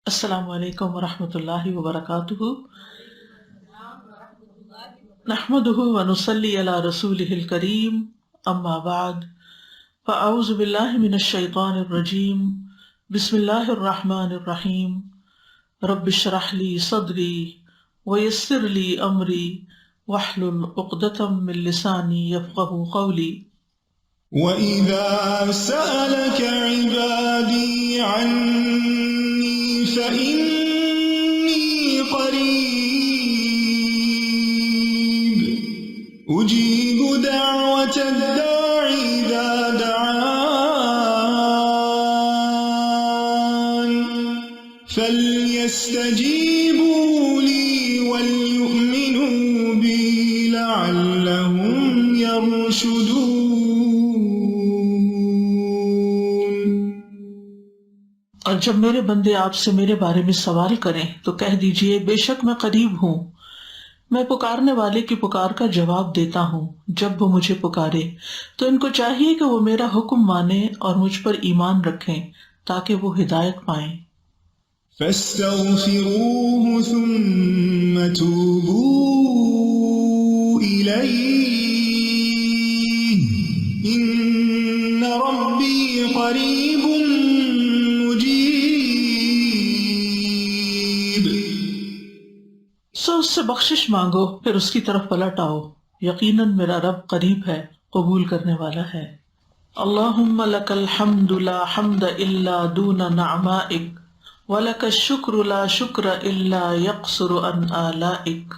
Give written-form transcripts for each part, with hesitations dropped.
السلام علیکم ورحمۃ اللہ وبرکاتہ، نحمده ونصلی علی رسولہ الکریم، اما بعد فاعوذ باللہ من الشیطان الرجیم، بسم اللہ الرحمن الرحیم، رب اشرح لی صدری ویسر لی امری واحلل عقدۃ من لسانی یفقهوا قولی۔ وَإِذَا سَأَلَكَ عِبَادِي عَنِّي فَإِنِّي قَرِيبٌ أُجِيبُ دَعْوَةَ الدَّاعِ إِذَا دَعَانِ فَلْيَسْتَجِيبُوا لِي وَلْيُؤْمِنُوا بِي لَعَلَّهُمْ يَرْشُدُونَ۔ اور جب میرے بندے آپ سے میرے بارے میں سوال کریں تو کہہ دیجئے بے شک میں قریب ہوں، میں پکارنے والے کی پکار کا جواب دیتا ہوں۔ جب وہ مجھے پکارے تو ان کو چاہیے کہ وہ میرا حکم مانیں اور مجھ پر ایمان رکھیں تاکہ وہ ہدایت پائیں۔ فَاسْتَغْفِرُوهُ ثُمَّ تُوبُوا إِلَيْهِ إِنَّ رَبِّي قَرِيبٌ مُجِيبٌ۔ سو اس سے بخشش مانگو، پھر اس کی طرف پلٹ آؤ، یقیناً میرا رب قریب ہے، قبول کرنے والا ہے۔ اللہم لک الحمد لا حمد الا دون نعمائک ولک الشکر لا شکر الا یقصر عن آلائک،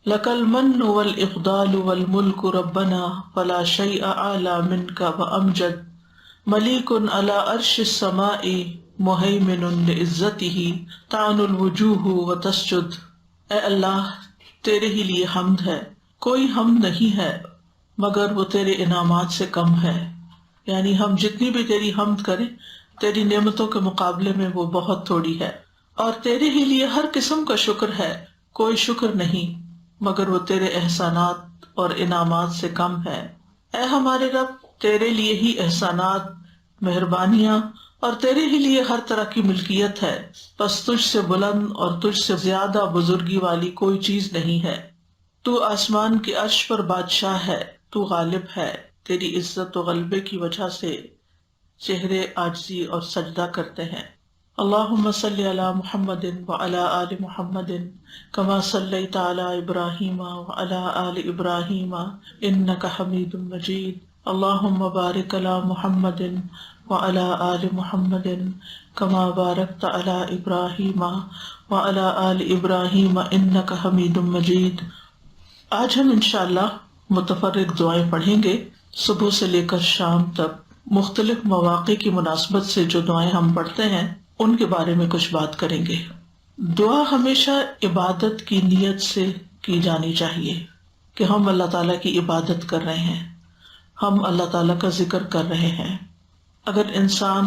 لک المن والاقدال والملک ربنا فلا شیء اعلی منک وامجد، ملیک علی عرش السماء مہیمن لعزتہ تعن الوجوہ وتسجد۔ اے اللہ، تیرے ہی لیے حمد ہے، کوئی حمد نہیں ہے مگر وہ تیرے انعامات سے کم ہے، یعنی ہم جتنی بھی تیری حمد کریں تیری نعمتوں کے مقابلے میں وہ بہت تھوڑی ہے، اور تیرے ہی لیے ہر قسم کا شکر ہے، کوئی شکر نہیں مگر وہ تیرے احسانات اور انعامات سے کم ہے۔ اے ہمارے رب، تیرے لیے ہی احسانات، مہربانیاں اور تیرے ہی لیے ہر طرح کی ملکیت ہے، پس تجھ سے بلند اور تجھ سے زیادہ بزرگی والی کوئی چیز نہیں ہے۔ تو آسمان کے عرش پر بادشاہ ہے، تو غالب ہے، تیری عزت و غلبے کی وجہ سے چہرے عاجزی اور سجدہ کرتے ہیں۔ اللہم صلی علی محمد وعلی آل محمد کما صلیت علی ابراہیم وعلی آل ابراہیم انک حمید مجید، اللہم بارک علی محمد وعلی آل محمد کما بارکت علی ابراہیم وعلی آل ابراہیم انک حمید مجید۔ آج ہم انشاءاللہ متفرق دعائیں پڑھیں گے، صبح سے لے کر شام تک مختلف مواقع کی مناسبت سے جو دعائیں ہم پڑھتے ہیں ان کے بارے میں کچھ بات کریں گے۔ دعا ہمیشہ عبادت کی نیت سے کی جانی چاہیے کہ ہم اللہ تعالیٰ کی عبادت کر رہے ہیں، ہم اللہ تعالیٰ کا ذکر کر رہے ہیں۔ اگر انسان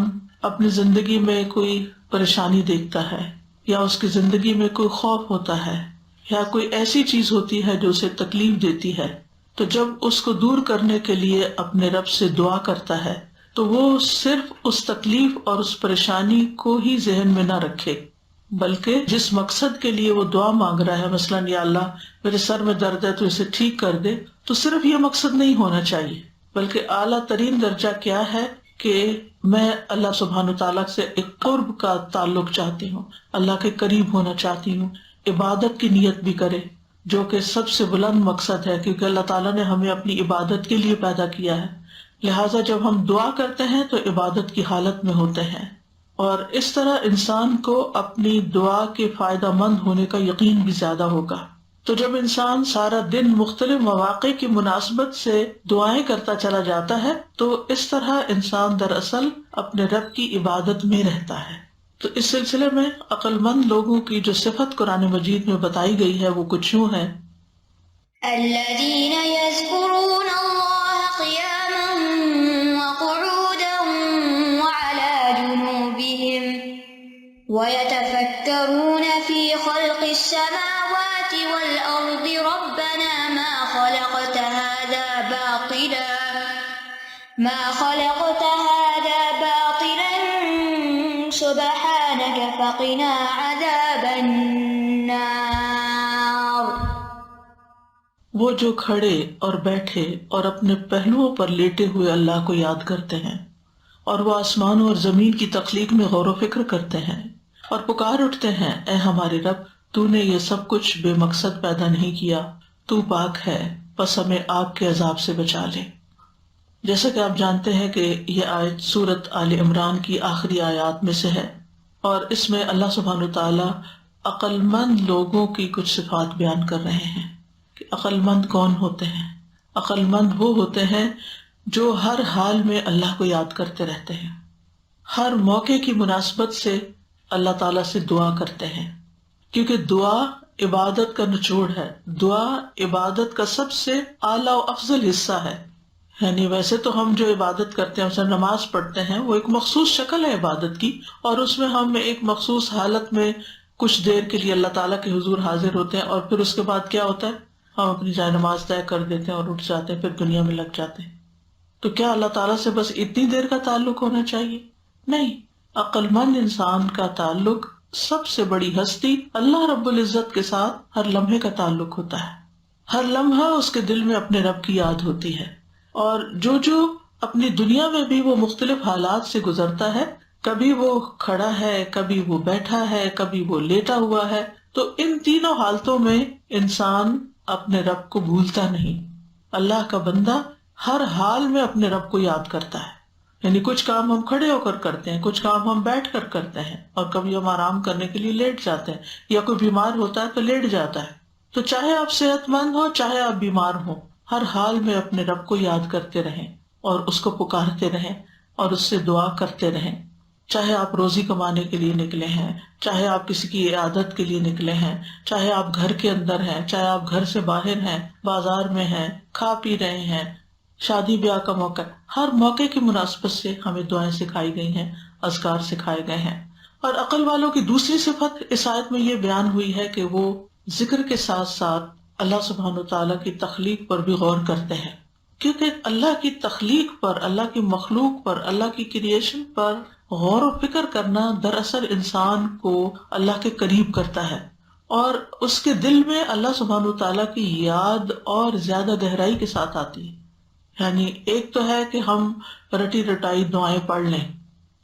اپنی زندگی میں کوئی پریشانی دیکھتا ہے یا اس کی زندگی میں کوئی خوف ہوتا ہے یا کوئی ایسی چیز ہوتی ہے جو اسے تکلیف دیتی ہے، تو جب اس کو دور کرنے کے لیے اپنے رب سے دعا کرتا ہے تو وہ صرف اس تکلیف اور اس پریشانی کو ہی ذہن میں نہ رکھے، بلکہ جس مقصد کے لیے وہ دعا مانگ رہا ہے، مثلاً یا اللہ میرے سر میں درد ہے تو اسے ٹھیک کر دے، تو صرف یہ مقصد نہیں ہونا چاہیے، بلکہ اعلیٰ ترین درجہ کیا ہے کہ میں اللہ سبحانہ تعالیٰ سے ایک قرب کا تعلق چاہتی ہوں، اللہ کے قریب ہونا چاہتی ہوں، عبادت کی نیت بھی کرے جو کہ سب سے بلند مقصد ہے، کیونکہ اللہ تعالیٰ نے ہمیں اپنی عبادت کے لیے پیدا کیا ہے، لہٰذا جب ہم دعا کرتے ہیں تو عبادت کی حالت میں ہوتے ہیں، اور اس طرح انسان کو اپنی دعا کے فائدہ مند ہونے کا یقین بھی زیادہ ہوگا۔ تو جب انسان سارا دن مختلف مواقع کی مناسبت سے دعائیں کرتا چلا جاتا ہے تو اس طرح انسان دراصل اپنے رب کی عبادت میں رہتا ہے۔ تو اس سلسلے میں عقل مند لوگوں کی جو صفت قرآن مجید میں بتائی گئی ہے وہ کچھ یوں ہے: الذين يذكرون الله قياما وقعودا وعلى جنوبهم ويتفكرون في خلق السماوات والأرض ربنا ما خلقت هذا باطلا سبحانك فقنا عذاب النار. وہ جو کھڑے اور بیٹھے اور اپنے پہلوؤں پر لیٹے ہوئے اللہ کو یاد کرتے ہیں، اور وہ آسمانوں اور زمین کی تخلیق میں غور و فکر کرتے ہیں اور پکار اٹھتے ہیں، اے ہمارے رب، تو نے یہ سب کچھ بے مقصد پیدا نہیں کیا، تو پاک ہے، پس ہمیں آگ کے عذاب سے بچا لے. جیسا کہ آپ جانتے ہیں کہ یہ آیت سورت آل عمران کی آخری آیات میں سے ہے، اور اس میں اللہ سبحانہ وتعالی عقل مند لوگوں کی کچھ صفات بیان کر رہے ہیں کہ عقل مند کون ہوتے ہیں. عقل مند وہ ہوتے ہیں جو ہر حال میں اللہ کو یاد کرتے رہتے ہیں، ہر موقع کی مناسبت سے اللہ تعالیٰ سے دعا کرتے ہیں، کیونکہ دعا عبادت کا نچوڑ ہے. دعا عبادت کا سب سے اعلیٰ و افضل حصہ ہے. یعنی ویسے تو ہم جو عبادت کرتے ہیں، مثلا نماز پڑھتے ہیں، وہ ایک مخصوص شکل ہے عبادت کی، اور اس میں ہم ایک مخصوص حالت میں کچھ دیر کے لیے اللہ تعالیٰ کے حضور حاضر ہوتے ہیں، اور پھر اس کے بعد کیا ہوتا ہے، ہم اپنی جائے نماز طے کر دیتے ہیں اور اٹھ جاتے ہیں، پھر دنیا میں لگ جاتے ہیں. تو کیا اللہ تعالیٰ سے بس اتنی دیر کا تعلق ہونا چاہیے؟ نہیں. عقل مند انسان کا تعلق سب سے بڑی ہستی اللہ رب العزت کے ساتھ ہر لمحے کا تعلق ہوتا ہے. ہر لمحہ اس کے دل میں اپنے رب کی یاد ہوتی ہے، اور جو اپنی دنیا میں بھی وہ مختلف حالات سے گزرتا ہے، کبھی وہ کھڑا ہے، کبھی وہ بیٹھا ہے، کبھی وہ لیٹا ہوا ہے، تو ان تینوں حالتوں میں انسان اپنے رب کو بھولتا نہیں. اللہ کا بندہ ہر حال میں اپنے رب کو یاد کرتا ہے. یعنی کچھ کام ہم کھڑے ہو کر کرتے ہیں، کچھ کام ہم بیٹھ کر کرتے ہیں، اور کبھی ہم آرام کرنے کے لیے لیٹ جاتے ہیں، یا کوئی بیمار ہوتا ہے تو لیٹ جاتا ہے. تو چاہے آپ صحت مند ہو، چاہے آپ بیمار ہو، ہر حال میں اپنے رب کو یاد کرتے رہیں اور اس کو پکارتے رہیں اور اس سے دعا کرتے رہیں. چاہے آپ روزی کمانے کے لیے نکلے ہیں، چاہے آپ کسی کی عیادت کے لیے نکلے ہیں، چاہے آپ گھر کے اندر ہیں، چاہے آپ گھر سے باہر ہیں، بازار میں ہیں، کھا پی رہے ہیں، شادی بیاہ کا موقع، ہر موقع کی مناسبت سے ہمیں دعائیں سکھائی گئی ہیں، اذکار سکھائے گئے ہیں. اور عقل والوں کی دوسری صفت اس آیت میں یہ بیان ہوئی ہے کہ وہ ذکر کے ساتھ ساتھ اللہ سبحانہ وتعالیٰ کی تخلیق پر بھی غور کرتے ہیں، کیونکہ اللہ کی تخلیق پر، اللہ کی مخلوق پر، اللہ کی کریشن پر غور و فکر کرنا دراصل انسان کو اللہ کے قریب کرتا ہے، اور اس کے دل میں اللہ سبحانہ وتعالیٰ کی یاد اور زیادہ گہرائی کے ساتھ آتی ہے. یعنی ایک تو ہے کہ ہم رٹی رٹائی دعائیں پڑھ لیں،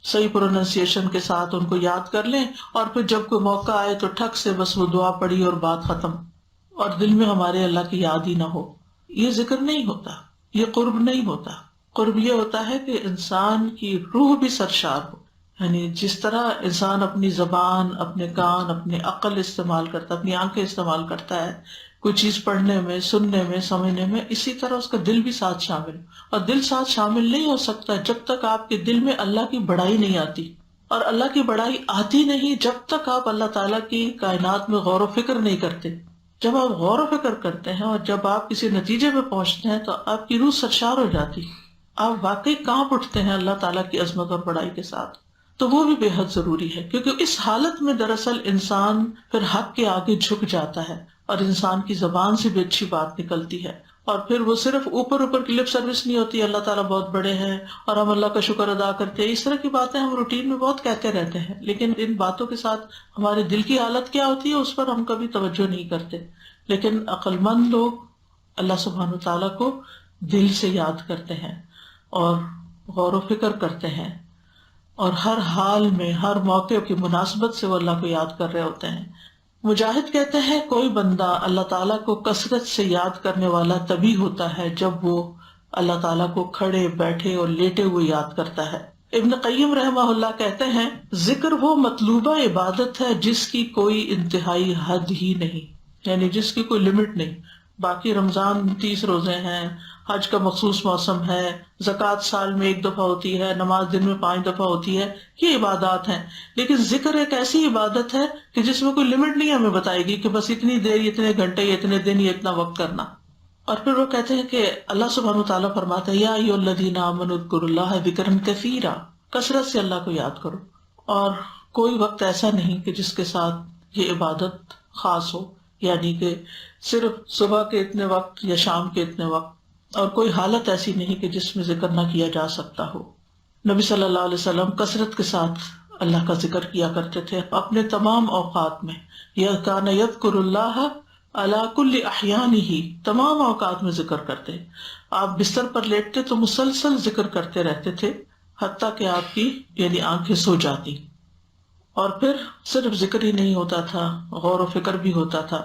صحیح پروننسیشن کے ساتھ ان کو یاد کر لیں، اور پھر جب کوئی موقع آئے تو ٹھک سے بس وہ دعا پڑھی اور بات ختم، اور دل میں ہمارے اللہ کی یاد ہی نہ ہو. یہ ذکر نہیں ہوتا، یہ قرب نہیں ہوتا. قرب یہ ہوتا ہے کہ انسان کی روح بھی سرشار ہو. یعنی جس طرح انسان اپنی زبان، اپنے کان، اپنے عقل استعمال کرتا ہے، اپنی آنکھیں استعمال کرتا ہے کوئی چیز پڑھنے میں، سننے میں، سمجھنے میں، اسی طرح اس کا دل بھی ساتھ شامل. اور دل ساتھ شامل نہیں ہو سکتا جب تک آپ کے دل میں اللہ کی بڑائی نہیں آتی، اور اللہ کی بڑائی آتی نہیں جب تک آپ اللہ تعالیٰ کی کائنات میں غور و فکر نہیں کرتے. جب آپ غور و فکر کرتے ہیں اور جب آپ کسی نتیجے پہ پہنچتے ہیں تو آپ کی روح سرشار ہو جاتی، آپ واقعی کانپ اٹھتے ہیں اللہ تعالیٰ کی عظمت اور بڑائی کے ساتھ. تو وہ بھی بے حد ضروری ہے، کیونکہ اس حالت میں دراصل انسان پھر حق کے آگے جھک جاتا ہے، اور انسان کی زبان سے بھی اچھی بات نکلتی ہے. اور پھر وہ صرف اوپر اوپر کی لپ سروس نہیں ہوتی، اللہ تعالیٰ بہت بڑے ہیں اور ہم اللہ کا شکر ادا کرتے ہیں، اس طرح کی باتیں ہم روٹین میں بہت کہتے رہتے ہیں، لیکن ان باتوں کے ساتھ ہمارے دل کی حالت کیا ہوتی ہے اس پر ہم کبھی توجہ نہیں کرتے. لیکن عقل مند لوگ اللہ سبحانہ وتعالیٰ کو دل سے یاد کرتے ہیں اور غور و فکر کرتے ہیں، اور ہر حال میں، ہر موقع کی مناسبت سے وہ اللہ کو یاد کر رہے ہوتے ہیں. مجاہد کہتے ہیں کوئی بندہ اللہ تعالیٰ کو کثرت سے یاد کرنے والا تبھی ہوتا ہے جب وہ اللہ تعالیٰ کو کھڑے، بیٹھے اور لیٹے ہوئے یاد کرتا ہے. ابن قیم رحمہ اللہ کہتے ہیں ذکر وہ مطلوبہ عبادت ہے جس کی کوئی انتہائی حد ہی نہیں، یعنی جس کی کوئی لمٹ نہیں. باقی رمضان 30 روزے ہیں، حج کا مخصوص موسم ہے، زکوٰۃ سال میں 1 دفعہ ہوتی ہے، نماز دن میں 5 دفعہ ہوتی ہے، یہ عبادات ہیں. لیکن ذکر ایک ایسی عبادت ہے کہ جس میں کوئی لمٹ نہیں ہمیں بتائے گی کہ بس اتنی دیر، اتنے گھنٹے، اتنے دن، یہ اتنا وقت کرنا. اور پھر وہ کہتے ہیں کہ اللہ سبحانہ وتعالیٰ فرماتا ہے یا ایھا الذین آمنوا اذکروا اللہ ذکرا کثیرا، کثرت سے اللہ کو یاد کرو. اور کوئی وقت ایسا نہیں کہ جس کے ساتھ یہ عبادت خاص ہو، یعنی کہ صرف صبح کے اتنے وقت یا شام کے اتنے وقت، اور کوئی حالت ایسی نہیں کہ جس میں ذکر نہ کیا جا سکتا ہو. نبی صلی اللہ علیہ وسلم کثرت کے ساتھ اللہ کا ذکر کیا کرتے تھے اپنے تمام اوقات میں. یا کان یذکر اللہ علی کل احیانہ، تمام اوقات میں ذکر کرتے. آپ بستر پر لیٹتے تو مسلسل ذکر کرتے رہتے تھے حتیٰ کہ آپ کی یعنی آنکھیں سو جاتی. اور پھر صرف ذکر ہی نہیں ہوتا تھا، غور و فکر بھی ہوتا تھا.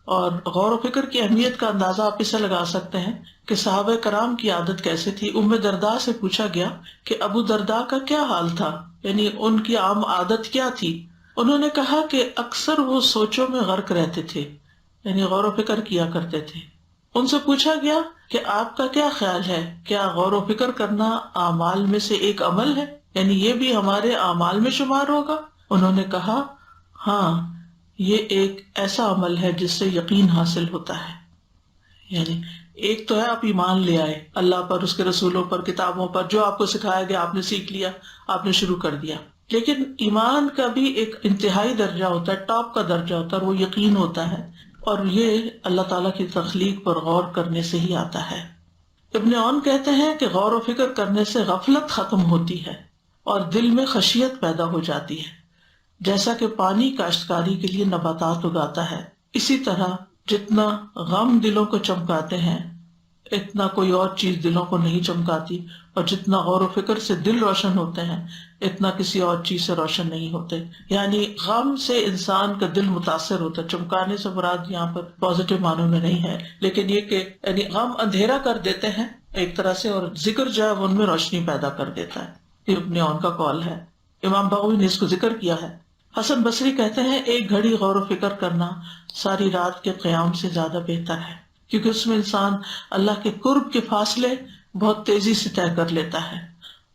اور غور و فکر کی اہمیت کا اندازہ آپ اس سے لگا سکتے ہیں کہ صحابہ کرام کی عادت کیسے تھی. ام درداء سے پوچھا گیا کہ ابو درداء کا کیا حال تھا، یعنی ان کی عام عادت کیا تھی. انہوں نے کہا کہ اکثر وہ سوچوں میں غرق رہتے تھے، یعنی غور و فکر کیا کرتے تھے. ان سے پوچھا گیا کہ آپ کا کیا خیال ہے، کیا غور و فکر کرنا اعمال میں سے ایک عمل ہے، یعنی یہ بھی ہمارے اعمال میں شمار ہوگا؟ انہوں نے کہا ہاں، یہ ایک ایسا عمل ہے جس سے یقین حاصل ہوتا ہے. یعنی ایک تو ہے آپ ایمان لے آئے اللہ پر، اس کے رسولوں پر، کتابوں پر، جو آپ کو سکھایا گیا آپ نے سیکھ لیا، آپ نے شروع کر دیا. لیکن ایمان کا بھی ایک انتہائی درجہ ہوتا ہے، ٹاپ کا درجہ ہوتا ہے، اور وہ یقین ہوتا ہے. اور یہ اللہ تعالیٰ کی تخلیق پر غور کرنے سے ہی آتا ہے. ابن عون کہتے ہیں کہ غور و فکر کرنے سے غفلت ختم ہوتی ہے اور دل میں خشیت پیدا ہو جاتی ہے. جیسا کہ پانی کاشتکاری کے لیے نباتات اگاتا ہے، اسی طرح جتنا غم دلوں کو چمکاتے ہیں اتنا کوئی اور چیز دلوں کو نہیں چمکاتی، اور جتنا غور و فکر سے دل روشن ہوتے ہیں اتنا کسی اور چیز سے روشن نہیں ہوتے. یعنی غم سے انسان کا دل متاثر ہوتا ہے. چمکانے سے مراد یہاں پر پازیٹیو معنوں میں نہیں ہے، لیکن یہ کہ یعنی غم اندھیرا کر دیتے ہیں ایک طرح سے، اور ذکر جو ہے وہ ان میں روشنی پیدا کر دیتا ہے. یہ ابن عون کا قول ہے. امام بغوی نے اس کو ذکر کیا ہے. حسن بصری کہتے ہیں ایک گھڑی غور و فکر کرنا ساری رات کے قیام سے زیادہ بہتر ہے، کیونکہ اس میں انسان اللہ کے قرب کے فاصلے بہت تیزی سے طے کر لیتا ہے.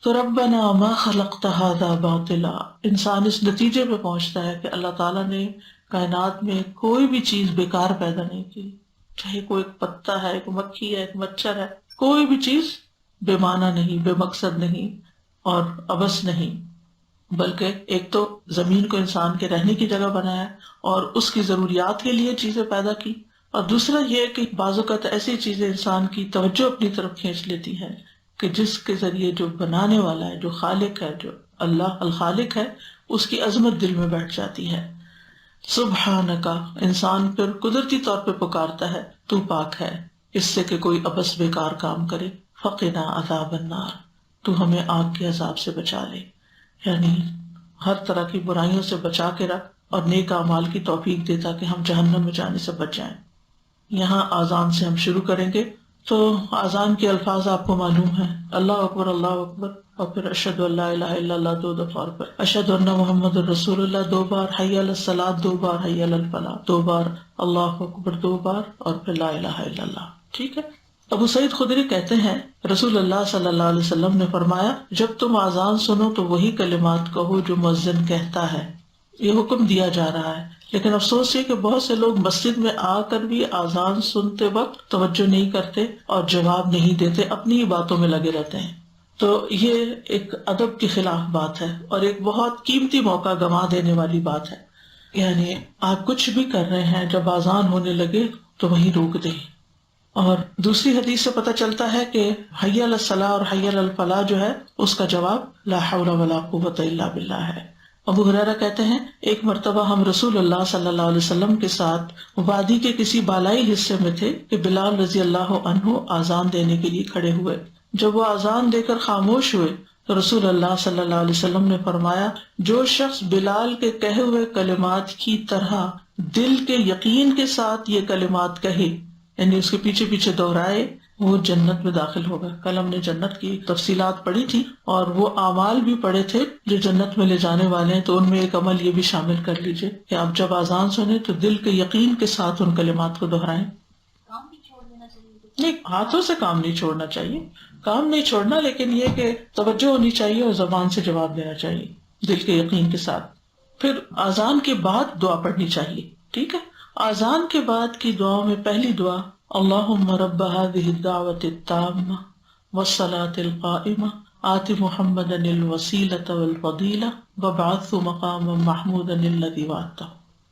تو ربنا ما خلقت هذا باطلا، انسان اس نتیجے پہ پہنچتا ہے کہ اللہ تعالیٰ نے کائنات میں کوئی بھی چیز بیکار پیدا نہیں کی، چاہے کوئی ایک پتا ہے، ایک مکھی ہے، ایک مچھر ہے، کوئی بھی چیز بے معنی نہیں، بے مقصد نہیں اور عبث نہیں، بلکہ ایک تو زمین کو انسان کے رہنے کی جگہ بنایا اور اس کی ضروریات کے لیے چیزیں پیدا کی، اور دوسرا یہ کہ بعض اوقات ایسی چیزیں انسان کی توجہ اپنی طرف کھینچ لیتی ہیں کہ جس کے ذریعے جو بنانے والا ہے، جو خالق ہے، جو اللہ الخالق ہے، اس کی عظمت دل میں بیٹھ جاتی ہے. سبحانکا، انسان پھر قدرتی طور پہ پکارتا ہے تو پاک ہے اس سے کہ کوئی عبث بیکار کام کرے. فقنا عذاب النار، تو ہمیں آگ کے عذاب سے بچا لے، یعنی ہر طرح کی برائیوں سے بچا کے رکھ اور نیک اعمال کی توفیق دے تاکہ ہم جہنم میں جانے سے بچ جائیں. یہاں آذان سے ہم شروع کریں گے. تو آذان کے الفاظ آپ کو معلوم ہیں، اللہ اکبر اللہ اکبر، اور پھر اشہد ان لا الہ الا اللہ 2 دفعہ، اور پھر اشہد ان محمد رسول اللہ 2 بار، حی علی الصلاۃ 2 بار، حی علی الفلاح 2 بار، اللہ اکبر 2 بار، اور پھر لا الہ الا اللہ. ٹھیک ہے. ابو سعید خدری کہتے ہیں رسول اللہ صلی اللہ علیہ وسلم نے فرمایا جب تم آذان سنو تو وہی کلمات کہو جو مؤذن کہتا ہے. یہ حکم دیا جا رہا ہے، لیکن افسوس یہ کہ بہت سے لوگ مسجد میں آ کر بھی آذان سنتے وقت توجہ نہیں کرتے اور جواب نہیں دیتے، اپنی ہی باتوں میں لگے رہتے ہیں. تو یہ ایک ادب کے خلاف بات ہے اور ایک بہت قیمتی موقع گنوا دینے والی بات ہے. یعنی آپ کچھ بھی کر رہے ہیں، جب آذان ہونے لگے تو وہیں روک دیں. اور دوسری حدیث سے پتہ چلتا ہے کہ حی علی الصلاح اور حی علی الفلاح جو ہے اس کا جواب لا حول ولا قوت الا باللہ ہے. ابو ہریرہ کہتے ہیں ایک مرتبہ ہم رسول اللہ صلی اللہ علیہ وسلم کے ساتھ وادی کے کسی بالائی حصے میں تھے کہ بلال رضی اللہ عنہ آذان دینے کے لیے کھڑے ہوئے. جب وہ آذان دے کر خاموش ہوئے تو رسول اللہ صلی اللہ علیہ وسلم نے فرمایا جو شخص بلال کے کہے ہوئے کلمات کی طرح دل کے یقین کے ساتھ یہ کلمات کہے، یعنی اس کے پیچھے پیچھے دہرائے، وہ جنت میں داخل ہوگا. کل ہم نے جنت کی تفصیلات پڑھی تھی اور وہ اعمال بھی پڑھے تھے جو جنت میں لے جانے والے ہیں. تو ان میں ایک عمل یہ بھی شامل کر لیجئے کہ آپ جب آذان سنیں تو دل کے یقین کے ساتھ ان کلمات کو دہرائیں. نہیں، ہاتھوں سے کام نہیں چھوڑنا چاہیے، کام نہیں چھوڑنا، لیکن یہ کہ توجہ ہونی چاہیے اور زبان سے جواب دینا چاہیے دل کے یقین کے ساتھ. پھر آذان کے بعد دعا پڑھنی چاہیے. ٹھیک ہے. آذان کے بعد کی دعاؤں میں پہلی دعا اللہم رب هذه الدعوة التامة والصلاة القائمة آت محمدا الوسیلة والفضیلہ وابعثه مقاما محمودا الذی وعدتہ.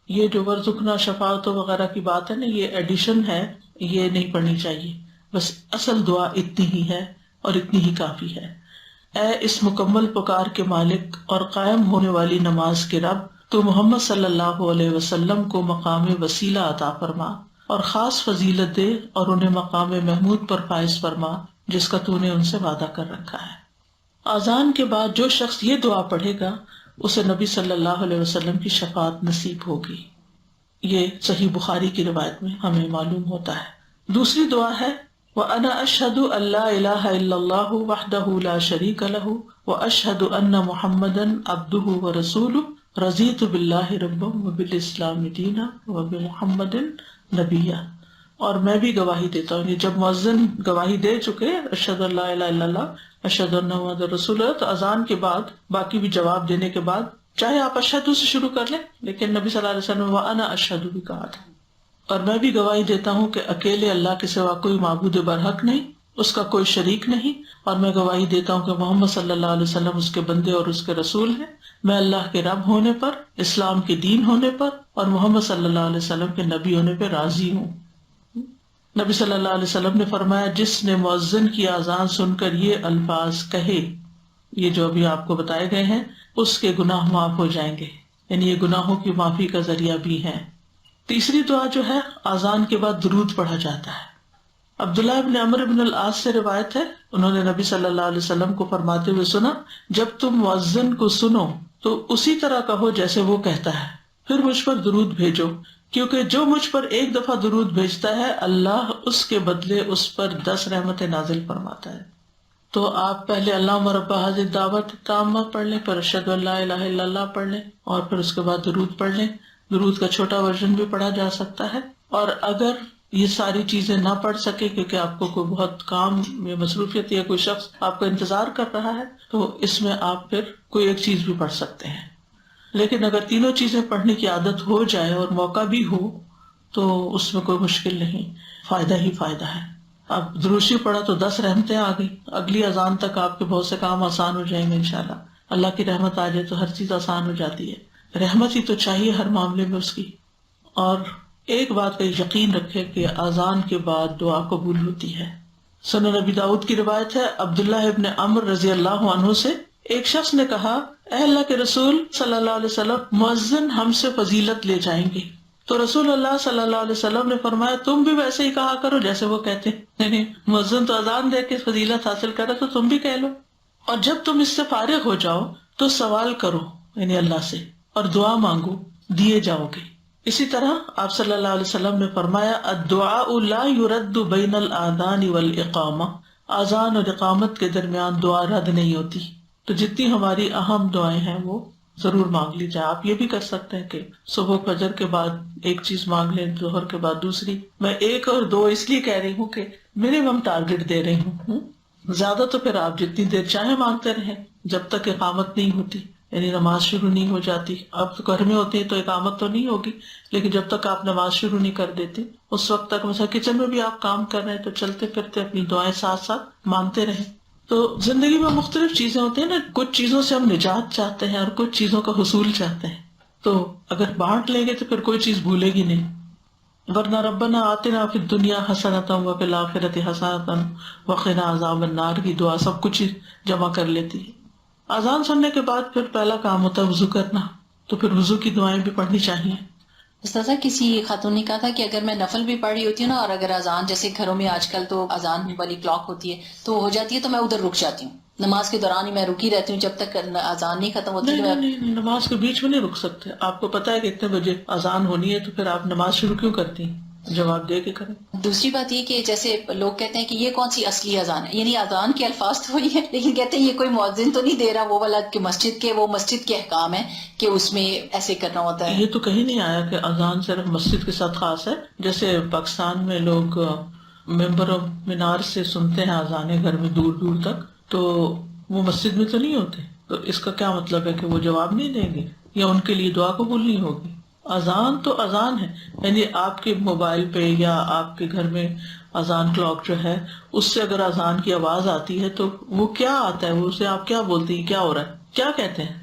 یہ جو ورزقنا شفاعت وغیرہ کی بات ہے نا، یہ ایڈیشن ہے، یہ نہیں پڑھنی چاہیے. بس اصل دعا اتنی ہی ہے اور اتنی ہی کافی ہے. اے اس مکمل پکار کے مالک اور قائم ہونے والی نماز کے رب، تو محمد صلی اللہ علیہ وسلم کو مقام وسیلہ عطا فرما اور خاص فضیلت دے اور انہیں مقام محمود پر فائز فرما جس کا تو نے ان سے وعدہ کر رکھا ہے۔ اذان کے بعد جو شخص یہ دعا پڑھے گا اسے نبی صلی اللہ علیہ وسلم کی شفاعت نصیب ہوگی۔ یہ صحیح بخاری کی روایت میں ہمیں معلوم ہوتا ہے۔ دوسری دعا ہے وَأَنَا أَشْهَدُ أَن لَا إِلَٰهَ إِلَّا اللَّهُ وَحْدَهُ لَا شَرِيكَ لَهُ وَأَشْهَدُ أَنَّ مُحَمَّدًا عَبْدُهُ وَرَسُولُهُ رَضِيتُ بِاللَّهِ رَبًّا وَبِالْإِسْلَامِ دِينًا وَبِمُحَمَّدٍ نَبِيًّا۔ اور میں بھی گواہی دیتا ہوں، جب مؤذن گواہی دے چکے اشہد ان لا الہ الا اللہ اشہد ان محمد رسول اللہ، تو اذان کے بعد باقی بھی جواب دینے کے بعد چاہے آپ اشہدو سے شروع کر لیں، لیکن نبی صلی اللہ علیہ وسلم وَأَنَا أَشْهَدُ بھی کہا تھا۔ اور میں بھی گواہی دیتا ہوں کہ اکیلے اللہ کے سوا کوئی معبود برحق نہیں، اس کا کوئی شریک نہیں، اور میں گواہی دیتا ہوں کہ محمد صلی اللہ علیہ وسلم اس کے بندے اور اس کے رسول ہیں۔ میں اللہ کے رب ہونے پر، اسلام کے دین ہونے پر اور محمد صلی اللہ علیہ وسلم کے نبی ہونے پہ راضی ہوں۔ نبی صلی اللہ علیہ وسلم نے فرمایا جس نے مؤذن کی اذان سن کر یہ الفاظ کہے، یہ جو ابھی آپ کو بتائے گئے ہیں، اس کے گناہ معاف ہو جائیں گے، یعنی یہ گناہوں کی معافی کا ذریعہ بھی ہے۔ تیسری دعا جو ہے اذان کے بعد درود پڑھا جاتا ہے۔ عبداللہ ابن عمرو بن العاص سے روایت ہے، انہوں نے نبی صلی اللہ علیہ وسلم کو فرماتے ہوئے سنا جب تم مؤذن کو سنو تو اسی طرح کہو جیسے وہ کہتا ہے، پھر مجھ پر درود بھیجو، کیونکہ جو مجھ پر ایک دفعہ درود بھیجتا ہے اللہ اس کے بدلے اس پر 10 رحمتیں نازل فرماتا ہے۔ تو آپ پہلے اللہم رب ھذہ الدعوۃ التامہ پڑھ لیں، پھر اشہد ان لا الہ الا اللہ پڑھ لیں، اور پھر اس کے بعد درود پڑھ لیں۔ درود کا چھوٹا ورژن بھی پڑھا جا سکتا ہے، اور اگر یہ ساری چیزیں نہ پڑھ سکے کیونکہ آپ کو کوئی بہت کام میں مصروفیت یا کوئی شخص آپ کا انتظار کر رہا ہے، تو اس میں آپ پھر کوئی ایک چیز بھی پڑھ سکتے ہیں۔ لیکن اگر تینوں چیزیں پڑھنے کی عادت ہو جائے اور موقع بھی ہو تو اس میں کوئی مشکل نہیں، فائدہ ہی فائدہ ہے۔ اب دروشی پڑھا تو 10 رحمتیں آ گئی، اگلی اذان تک آپ کے بہت سے کام آسان ہو جائیں گے انشاءاللہ۔ اللہ کی رحمت آ جائے تو ہر چیز آسان ہو جاتی ہے، رحمت ہی تو چاہیے ہر معاملے میں اس کی۔ اور ایک بات کا یقین رکھے کہ اذان کے بعد دعا قبول ہوتی ہے۔ سنن نبی داؤد کی روایت ہے، عبداللہ ابن عمر رضی اللہ عنہ سے ایک شخص نے کہا اے اللہ کے رسول صلی اللہ علیہ وسلم، مؤذن ہم سے فضیلت لے جائیں گے۔ تو رسول اللہ صلی اللہ علیہ وسلم نے فرمایا تم بھی ویسے ہی کہا کرو جیسے وہ کہتے ہیں، یعنی مؤذن تو اذان دے کے فضیلت حاصل کرے تو تم بھی کہہ لو، اور جب تم اس سے فارغ ہو جاؤ تو سوال کرو یعنی اللہ سے، اور دعا مانگو، دیے جاؤ گے۔ اسی طرح آپ صلی اللہ علیہ وسلم نے فرمایا الدعاء لا يرد بین الاذان والاقامہ، اذان اور اقامت کے درمیان دعا رد نہیں ہوتی۔ تو جتنی ہماری اہم دعائیں ہیں وہ ضرور مانگ لی جائے۔ آپ یہ بھی کر سکتے ہیں کہ صبح فجر کے بعد ایک چیز مانگ لیں، ظہر کے بعد دوسری۔ میں 1 اور 2 اس لیے کہہ رہی ہوں کہ منیمم ٹارگٹ دے رہی ہوں، زیادہ تو پھر آپ جتنی دیر چاہے مانگتے رہیں جب تک اقامت نہیں ہوتی، یعنی نماز شروع نہیں ہو جاتی۔ اب تو گھر میں ہوتے ہیں تو اقامت تو نہیں ہوگی، لیکن جب تک آپ نماز شروع نہیں کر دیتے اس وقت تک، مثلا کچن میں بھی آپ کام کر رہے ہیں تو چلتے پھرتے اپنی دعائیں ساتھ ساتھ مانگتے رہیں۔ تو زندگی میں مختلف چیزیں ہوتی ہیں نا، کچھ چیزوں سے ہم نجات چاہتے ہیں اور کچھ چیزوں کا حصول چاہتے ہیں، تو اگر بانٹ لیں گے تو پھر کوئی چیز بھولے گی نہیں۔ ورنہ ربنا آتنا فی الدنیا حسنۃ وفی الآخرۃ حسنۃ وقنا عذاب النار کی دعا سب کچھ جمع کر لیتی ہے۔ اذان سننے کے بعد پھر پہلا کام ہوتا ہے وضو کرنا، تو پھر وضو کی دعائیں بھی پڑھنی چاہیے۔ استاذہ کسی خاتون نے کہا تھا کہ اگر میں نفل بھی پڑھ رہی ہوتی ہوں نا، اور اگر اذان جیسے گھروں میں آج کل تو اذان والی کلاک ہوتی ہے تو ہو جاتی ہے، تو میں ادھر رک جاتی ہوں، نماز کے دوران ہی میں رکی رہتی ہوں جب تک اذان نہیں ختم ہوتی۔ نہیں، نماز کے بیچ میں نہیں رک سکتے۔ آپ کو پتا ہے کہ اتنے بجے اذان ہونی ہے تو پھر آپ نماز شروع کیوں کرتی ہیں؟ جواب دے کے کریں۔ دوسری بات یہ کہ جیسے لوگ کہتے ہیں کہ یہ کون سی اصلی اذان ہے، یعنی اذان کے الفاظ تو وہی ہے لیکن کہتے ہیں یہ کوئی مؤذن تو نہیں دے رہا وہ والا کہ وہ مسجد کے احکام ہے کہ اس میں ایسے کرنا ہوتا ہے۔ یہ تو کہیں نہیں آیا کہ اذان صرف مسجد کے ساتھ خاص ہے۔ جیسے پاکستان میں لوگ ممبر و مینار سے سنتے ہیں اذانیں گھر میں دور دور تک، تو وہ مسجد میں تو نہیں ہوتے، تو اس کا کیا مطلب ہے کہ وہ جواب نہیں دیں گے یا ان کے لیے دعا قبول نہیں ہوگی؟ اذان تو اذان ہے، یعنی آپ کے موبائل پہ یا آپ کے گھر میں اذان کلاک جو ہے اس سے اگر اذان کی آواز آتی ہے تو وہ کیا آتا ہے، وہ اسے آپ کیا بولتے ہیں، کیا ہو رہا ہے، کیا کہتے ہیں؟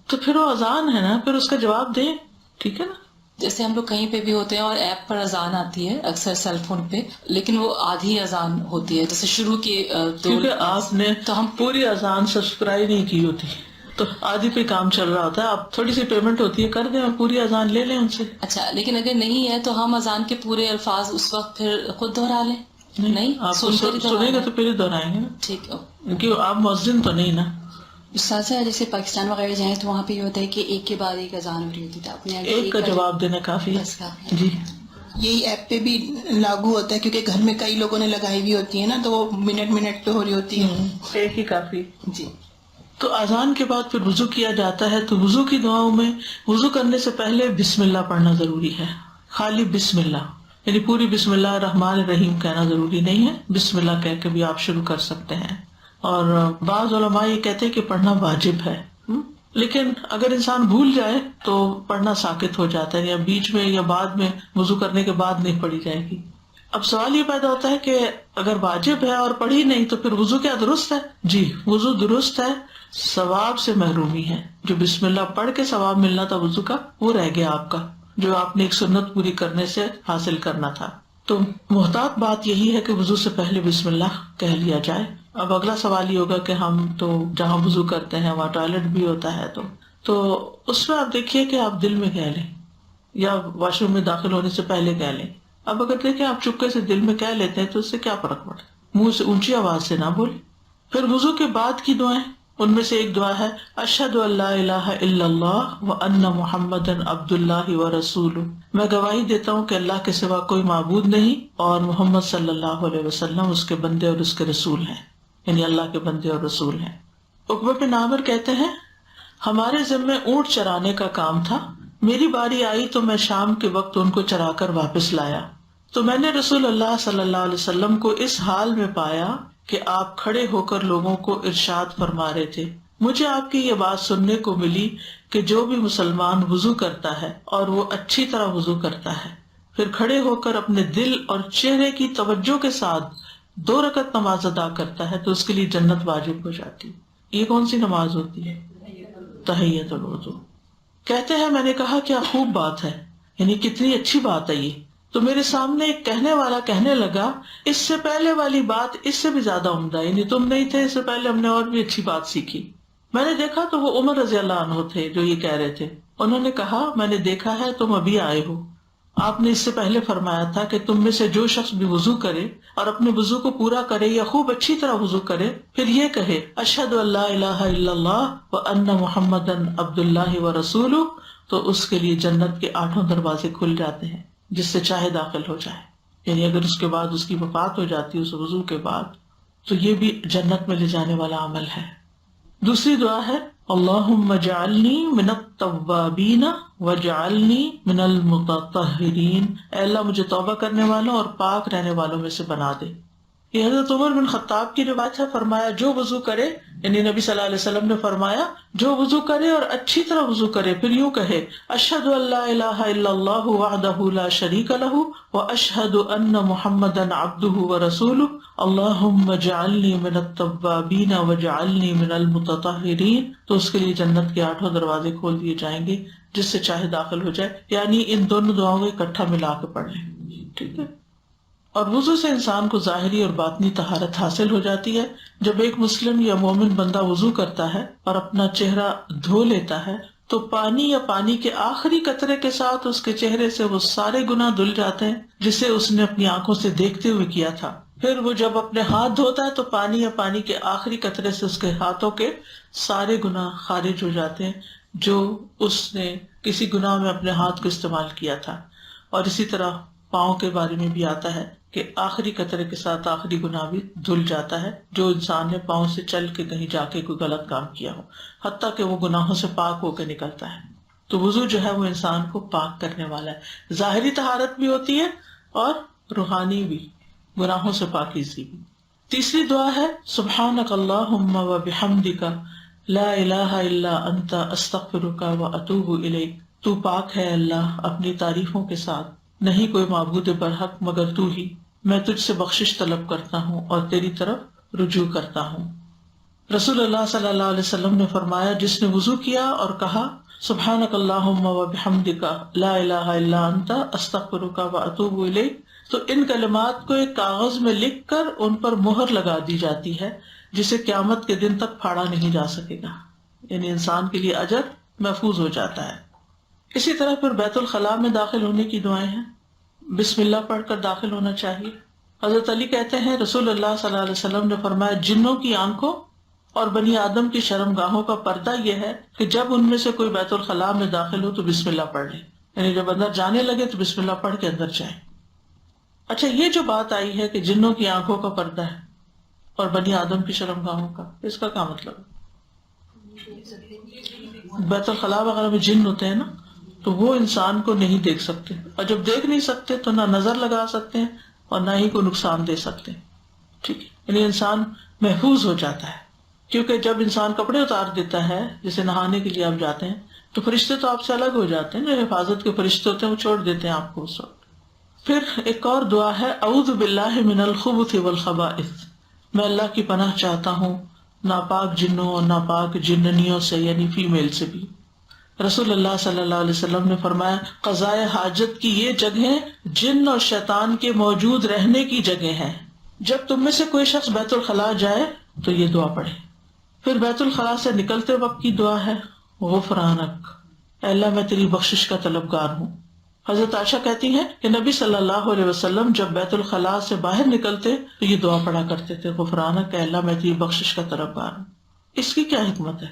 تو پھر وہ اذان ہے نا، پھر اس کا جواب دیں، ٹھیک ہے نا۔ جیسے ہم لوگ کہیں پہ بھی ہوتے ہیں اور ایپ پر اذان آتی ہے اکثر سیل فون پہ، لیکن وہ آدھی اذان ہوتی ہے، جیسے شروع کی کیونکہ آپ نے تو ہم پوری اذان سبسکرائب نہیں کی ہوتی تو آدھی پہ کام چل رہا ہوتا ہے. آپ تھوڑی سی پیمنٹ ہوتی ہے کر دیں اور پوری اذان لے لیں ان سے. اچھا، لیکن اگر نہیں ہے تو ہم اذان کے پورے الفاظ اس وقت پھر خود دہرا لیں؟ نہیں، آپ سن کر ہی سنیں گے دہرانا تو پھر ہی دہرائیں گے نا، ٹھیک ہے. کیونکہ آپ مؤذن تو نہیں نا. استاذہ جیسے پاکستان وغیرہ جائیں تو وہاں پہ یہ ہوتا ہے کہ ایک کے بعد ایک اذان ہو رہی ہوتی تھی، اپنے آگے ایک کا جواب دینا کافی بس ہے. کافی ہے. جی یہی ایپ پہ بھی لاگو ہوتا ہے کیونکہ گھر میں کئی لوگوں نے لگائی ہوئی ہوتی ہے نا، تو وہ منٹ منٹ پہ ہو رہی ہوتی ہے. ایک ہی کافی. جی. تو اذان کے بعد پھر وضو کیا جاتا ہے. تو وضو کی دعاؤں میں وضو کرنے سے پہلے بسم اللہ پڑھنا ضروری ہے. خالی بسم اللہ یعنی پوری بسم اللہ الرحمن الرحیم کہنا ضروری نہیں ہے، بسم اللہ کہہ کے بھی آپ شروع کر سکتے ہیں. اور بعض علماء یہ کہتے ہیں کہ پڑھنا واجب ہے، لیکن اگر انسان بھول جائے تو پڑھنا ساقط ہو جاتا ہے، یا بیچ میں یا بعد میں وضو کرنے کے بعد نہیں پڑھی جائے گی. اب سوال یہ پیدا ہوتا ہے کہ اگر واجب ہے اور پڑھی نہیں تو پھر وضو کیا درست ہے؟ جی وضو درست ہے، ثواب سے محرومی ہے. جو بسم اللہ پڑھ کے ثواب ملنا تھا وضو کا وہ رہ گیا آپ کا، جو آپ نے ایک سنت پوری کرنے سے حاصل کرنا تھا. تو محتاط بات یہی ہے کہ وضو سے پہلے بسم اللہ کہہ لیا جائے. اب اگلا سوال یہ ہوگا کہ ہم تو جہاں وضو کرتے ہیں وہاں ٹوائلٹ بھی ہوتا ہے تو اس میں آپ دیکھیے کہ آپ دل میں کہہ لیں یا واش روم میں داخل ہونے سے پہلے کہہ لیں. اب اگر دیکھیں آپ چپکے سے دل میں کہہ لیتے ہیں تو اس سے کیا فرق پڑتا ہے؟ منہ سے اونچی آواز سے نہ بولے. پھر وضو کے بعد کی دعائیں، ان میں سے ایک دعا ہے اشہد ان لا الہ الا اللہ وان محمدن عبد اللہ ورسولہ، میں گواہی دیتا ہوں کہ اللہ کے سوا کوئی معبود نہیں اور محمد صلی اللہ علیہ وسلم اس کے بندے اور اس کے رسول ہیں، یعنی اللہ کے بندے اور رسول ہیں. عقبہ بن عامر کہتے ہیں ہمارے ذمے اونٹ چرانے کا کام تھا، میری باری آئی تو میں شام کے وقت ان کو چرا کر واپس لایا تو میں نے رسول اللہ صلی اللہ علیہ وسلم کو اس حال میں پایا کہ آپ کھڑے ہو کر لوگوں کو ارشاد فرما رہے تھے. مجھے آپ کی یہ بات سننے کو ملی کہ جو بھی مسلمان وضو کرتا ہے اور وہ اچھی طرح وضو کرتا ہے پھر کھڑے ہو کر اپنے دل اور چہرے کی توجہ کے ساتھ 2 رکعت نماز ادا کرتا ہے تو اس کے لیے جنت واجب ہو جاتی. یہ کون سی نماز ہوتی ہے؟ تحیۃ الوضو. کہتے ہیں میں نے کہا کیا خوب بات ہے، یعنی کتنی اچھی بات ہے یہ. تو میرے سامنے ایک کہنے والا کہنے لگا اس سے پہلے والی بات اس سے بھی زیادہ عمدہ، یعنی تم نہیں تھے اس سے پہلے ہم نے اور بھی اچھی بات سیکھی. میں نے دیکھا تو وہ عمر رضی اللہ عنہ تھے جو یہ کہہ رہے تھے. انہوں نے کہا میں نے دیکھا ہے تم ابھی آئے ہو، آپ نے اس سے پہلے فرمایا تھا کہ تم میں سے جو شخص بھی وضو کرے اور اپنے وضو کو پورا کرے یا خوب اچھی طرح وضو کرے پھر یہ کہے اشہد ان لا الہ الا اللہ وان محمدن عبد اللہ ورسولہ تو اس کے لیے جنت کے 8 دروازے کھل جاتے ہیں جس سے چاہے داخل ہو جائے. یعنی اگر اس کے بعد اس کی وفات ہو جاتی ہے اس وضو کے بعد تو یہ بھی جنت میں لے جانے والا عمل ہے. دوسری دعا ہے اللہم اجعلنی من التوابین واجعلنی من المتطہرین، اے اللہ مجھے توبہ کرنے والوں اور پاک رہنے والوں میں سے بنا دے. یہ حضرت عمر بن خطاب کی روایت ہے، فرمایا جو وضو کرے، یعنی نبی صلی اللہ علیہ وسلم نے فرمایا جو وضو کرے اور اچھی طرح وضو کرے پھر یوں کہے اشہد ان لا الہ الا اللہ وحدہ لا شریک لہ واشہد ان محمدا عبدہ ورسولہ اللہم اجعلنی من التوابین واجعلنی من المتطہرین تو اس کے لیے جنت کے 8 دروازے کھول دیے جائیں گے جس سے چاہے داخل ہو جائے. یعنی ان دونوں دعاؤں کو اکٹھا ملا کے پڑھ لیں. ٹھیک ہے. اور وضو سے انسان کو ظاہری اور باطنی طہارت حاصل ہو جاتی ہے. جب ایک مسلم یا مومن بندہ وضو کرتا ہے اور اپنا چہرہ دھو لیتا ہے تو پانی یا پانی کے آخری قطرے کے ساتھ اس کے چہرے سے وہ سارے گناہ دھل جاتے ہیں جسے اس نے اپنی آنکھوں سے دیکھتے ہوئے کیا تھا. پھر وہ جب اپنے ہاتھ دھوتا ہے تو پانی یا پانی کے آخری قطرے سے اس کے ہاتھوں کے سارے گناہ خارج ہو جاتے ہیں جو اس نے کسی گناہ میں اپنے ہاتھ کو استعمال کیا تھا. اور اسی طرح پاؤں کے بارے میں بھی آتا ہے کہ آخری قطرے کے ساتھ آخری گناہ بھی دھل جاتا ہے جو انسان نے پاؤں سے چل کے کہیں جا کے کوئی غلط کام کیا ہو، حتیٰ کہ وہ گناہوں سے پاک ہو کے نکلتا ہے. تو وضو جو ہے وہ انسان کو پاک کرنے والا ہے. ظاہری طہارت بھی ہوتی ہے اور روحانی بھی، گناہوں سے پاکیزگی بھی. تیسری دعا ہے سبحانک اللہم و بحمدک لا الہ الا انت استغفرک و اتوب الیک. تو پاک ہے اللہ اپنی تعریفوں کے ساتھ، نہیں کوئی معبود برحق مگر تو ہی، میں تجھ سے بخشش طلب کرتا ہوں اور تیری طرف رجوع کرتا ہوں. رسول اللہ صلی اللہ علیہ وسلم نے فرمایا جس نے وضو کیا اور کہا سبحانک اللہم و بحمدک لا الہ الا انت استغفرک و اتوب الیک، تو ان کلمات کو ایک کاغذ میں لکھ کر ان پر مہر لگا دی جاتی ہے جسے قیامت کے دن تک پھاڑا نہیں جا سکے گا، یعنی انسان کے لیے اجر محفوظ ہو جاتا ہے۔ اسی طرح پھر بیت الخلاء میں داخل ہونے کی دعائیں ہیں، بسم اللہ پڑھ کر داخل ہونا چاہیے۔ حضرت علی کہتے ہیں رسول اللہ صلی اللہ علیہ وسلم نے فرمایا جنوں کی آنکھوں اور بنی آدم کی شرمگاہوں کا پردہ یہ ہے کہ جب ان میں سے کوئی بیت الخلاء میں داخل ہو تو بسم اللہ پڑھ لے، یعنی جب اندر جانے لگے تو بسم اللہ پڑھ کے اندر جائیں۔ اچھا، یہ جو بات آئی ہے کہ جنوں کی آنکھوں کا پردہ ہے اور بنی آدم کی شرمگاہوں کا، اس کا کیا مطلب ہے؟ بیت الخلاء وغیرہ میں جن ہوتے ہیں نا، تو وہ انسان کو نہیں دیکھ سکتے، اور جب دیکھ نہیں سکتے تو نہ نظر لگا سکتے ہیں اور نہ ہی کوئی نقصان دے سکتے ہیں، ٹھیک ہے، یعنی انسان محفوظ ہو جاتا ہے، کیونکہ جب انسان کپڑے اتار دیتا ہے، جیسے نہانے کے لیے آپ جاتے ہیں تو فرشتے تو آپ سے الگ ہو جاتے ہیں، جو حفاظت کے فرشتے ہوتے ہیں وہ چھوڑ دیتے ہیں آپ کو اس وقت۔ پھر ایک اور دعا ہے اعوذ باللہ من الخبث والخبائث، میں اللہ کی پناہ چاہتا ہوں ناپاک جنوں اور ناپاک جننیوں سے، یعنی فیمیل سے بھی۔ رسول اللہ صلی اللہ علیہ وسلم نے فرمایا قضاء حاجت کی یہ جگہیں جن اور شیطان کے موجود رہنے کی جگہ ہیں، جب تم میں سے کوئی شخص بیت الخلاء جائے تو یہ دعا پڑھے۔ پھر بیت الخلاء سے نکلتے وقت کی دعا ہے غفرانک، اے اللہ میں تیری بخشش کا طلبگار ہوں۔ حضرت عائشہ کہتی ہیں کہ نبی صلی اللہ علیہ وسلم جب بیت الخلاء سے باہر نکلتے تو یہ دعا پڑھا کرتے تھے غفرانک، اے اللہ میں تیری بخشش کا طلبگار ہوں۔ اس کی کیا حکمت ہے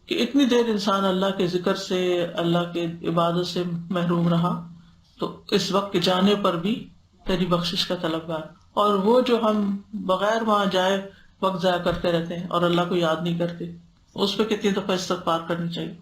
کہ اتنی دیر انسان اللہ کے ذکر سے، اللہ کے عبادت سے محروم رہا، تو اس وقت کے جانے پر بھی تیری بخشش کا طلبگار، اور وہ جو ہم بغیر وہاں جائے وقت ضائع کرتے رہتے ہیں اور اللہ کو یاد نہیں کرتے، اس پہ کتنی دفعہ استغفار کرنی چاہیے۔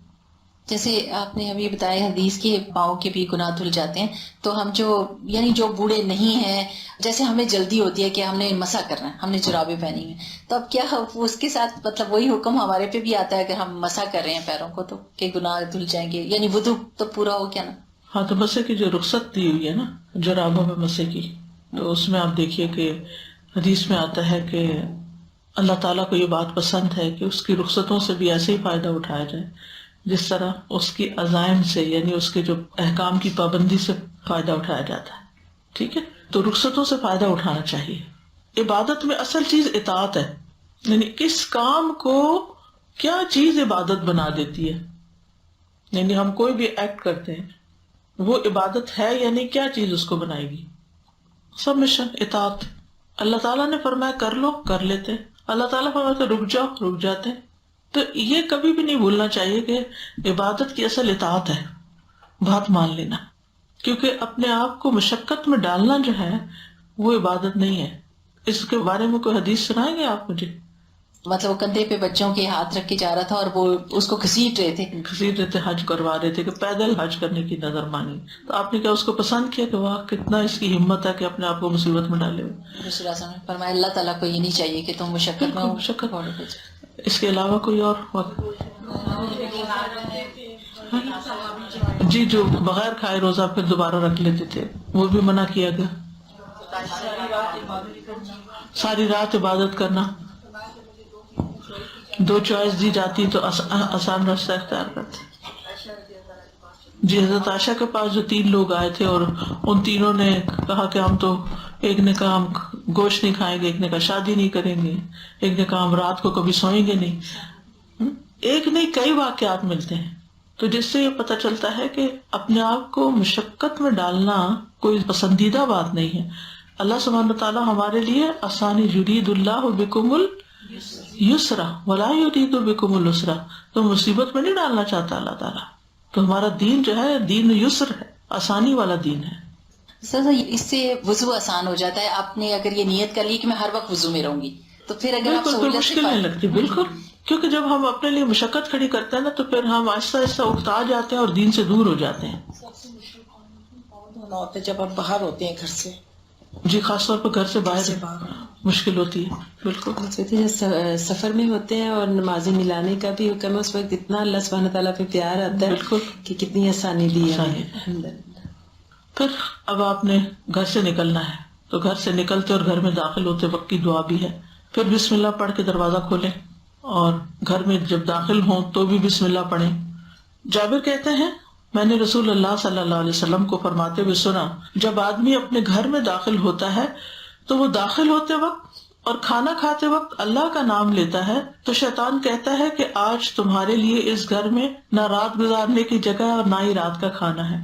جیسے آپ نے ابھی بتایا حدیث کے پاؤں کے بھی گناہ دھل جاتے ہیں، تو ہم جو بوڑھے نہیں ہیں، جیسے ہمیں جلدی ہوتی ہے کہ ہم نے مسح کرنا ہے، ہم نے جرابیں پہنی ہیں، تو اب کیا اس کے ساتھ مطلب وہی حکم ہمارے پہ بھی آتا ہے اگر ہم مسح کر رہے ہیں پیروں کو تو کہ گناہ دھل جائیں گے، یعنی وضو تو پورا ہو کیا نا؟ ہاں، تو مسح کی جو رخصت دی ہوئی ہے نا جرابوں میں مسح کی، تو اس میں آپ دیکھیے کہ حدیث میں آتا ہے کہ اللہ تعالیٰ کو یہ بات پسند ہے کہ اس کی رخصتوں سے بھی ایسے ہی فائدہ اٹھایا جائے جس طرح اس کی عزائم سے، یعنی اس کے جو احکام کی پابندی سے فائدہ اٹھایا جاتا ہے، ٹھیک ہے، تو رخصتوں سے فائدہ اٹھانا چاہیے۔ عبادت میں اصل چیز اطاعت ہے، یعنی کس کام کو کیا چیز عبادت بنا دیتی ہے، یعنی ہم کوئی بھی ایکٹ کرتے ہیں وہ عبادت ہے یعنی کیا چیز اس کو بنائے گی؟ سبمیشن، اطاعت۔ اللہ تعالیٰ نے فرمایا کر لو، کر لیتے، اللہ تعالیٰ فرماتے رک جاؤ، رک جاتے۔ تو یہ کبھی بھی نہیں بھولنا چاہیے کہ عبادت کی اصل اطاعت ہے، بات مان لینا، کیونکہ اپنے آپ کو مشقت میں ڈالنا جو ہے وہ عبادت نہیں ہے۔ اس کے بارے میں کوئی حدیث سنائیں گے آپ مجھے؟ مطلب وہ کندھے پہ بچوں کے ہاتھ رکھ کے جا رہا تھا اور وہ اس کو گھسیٹ رہے تھے، حج کروا رہے تھے کہ پیدل حج کرنے کی نظر مانی، تو آپ نے کیا اس کو پسند کیا کہ واہ کتنا اس کی ہمت ہے کہ اپنے آپ کو مصیبت میں ڈالے ہوئے؟ رسول اللہ صلی اللہ علیہ وسلم نے فرمایا اللہ تعالیٰ کو یہ نہیں چاہیے کہ تم مشقت میں مشقت۔ اس کے علاوہ کوئی اور وقت؟ جی، جو بغیر کھائے روزہ پھر دوبارہ رکھ لیتے تھے وہ بھی منع کیا گیا۔ ساری رات عبادت کرنا، دو چوائس دی جاتی تو آسان راستہ اختیار کرتے۔ جی، حضرت عائشہ کے پاس جو 3 لوگ آئے تھے اور ان تینوں نے کہا کہ ہم تو، ایک نے کہا ہم گوشت نہیں کھائیں گے، ایک نے کہا شادی نہیں کریں گے، ایک نے کہا ہم رات کو کبھی سوئیں گے نہیں۔ ایک نہیں کئی واقعات ملتے ہیں، تو جس سے یہ پتہ چلتا ہے کہ اپنے آپ کو مشقت میں ڈالنا کوئی پسندیدہ بات نہیں ہے۔ اللہ سبحانہ تعالیٰ ہمارے لیے آسانی، یرید اللہ بکم الیسر ولا یرید بکم العسر، تو مصیبت میں نہیں ڈالنا چاہتا اللہ تعالیٰ۔ تو ہمارا دین جو ہے دین یسر ہے، آسانی والا دین ہے۔ سر اس سے وضو آسان ہو جاتا ہے، آپ نے اگر یہ نیت کر لی کہ میں ہر وقت وضو میں رہوں گی تو پھر اگر آپ بالکل مشکل نہیں لگتی، بالکل، کیونکہ جب ہم اپنے لیے مشقت کھڑی کرتے ہیں نا تو پھر ہم آہستہ آہستہ اکتا جاتے ہیں اور دین سے دور ہو جاتے ہیں۔ جب آپ باہر ہوتے ہیں گھر سے، جی، خاص طور پر گھر سے باہر مشکل ہوتی ہے، بالکل۔ جب سفر میں ہوتے ہیں اور نمازیں ملانے کا بھی حکم ہے، اس وقت اتنا اللہ سبحانہ تعالیٰ پہ پیار آتا ہے بالکل کہ کتنی آسانی دی ہے۔ پھر اب آپ نے گھر سے نکلنا ہے، تو گھر سے نکلتے اور گھر میں داخل ہوتے وقت کی دعا بھی ہے۔ پھر بسم اللہ پڑھ کے دروازہ کھولیں، اور گھر میں جب داخل ہوں تو بھی بسم اللہ پڑھیں. جابر کہتے ہیں میں نے رسول اللہ صلی اللہ علیہ وسلم کو فرماتے ہوئے سنا جب آدمی اپنے گھر میں داخل ہوتا ہے تو وہ داخل ہوتے وقت اور کھانا کھاتے وقت اللہ کا نام لیتا ہے تو شیطان کہتا ہے کہ آج تمہارے لیے اس گھر میں نہ رات گزارنے کی جگہ اور نہ ہی رات کا کھانا ہے.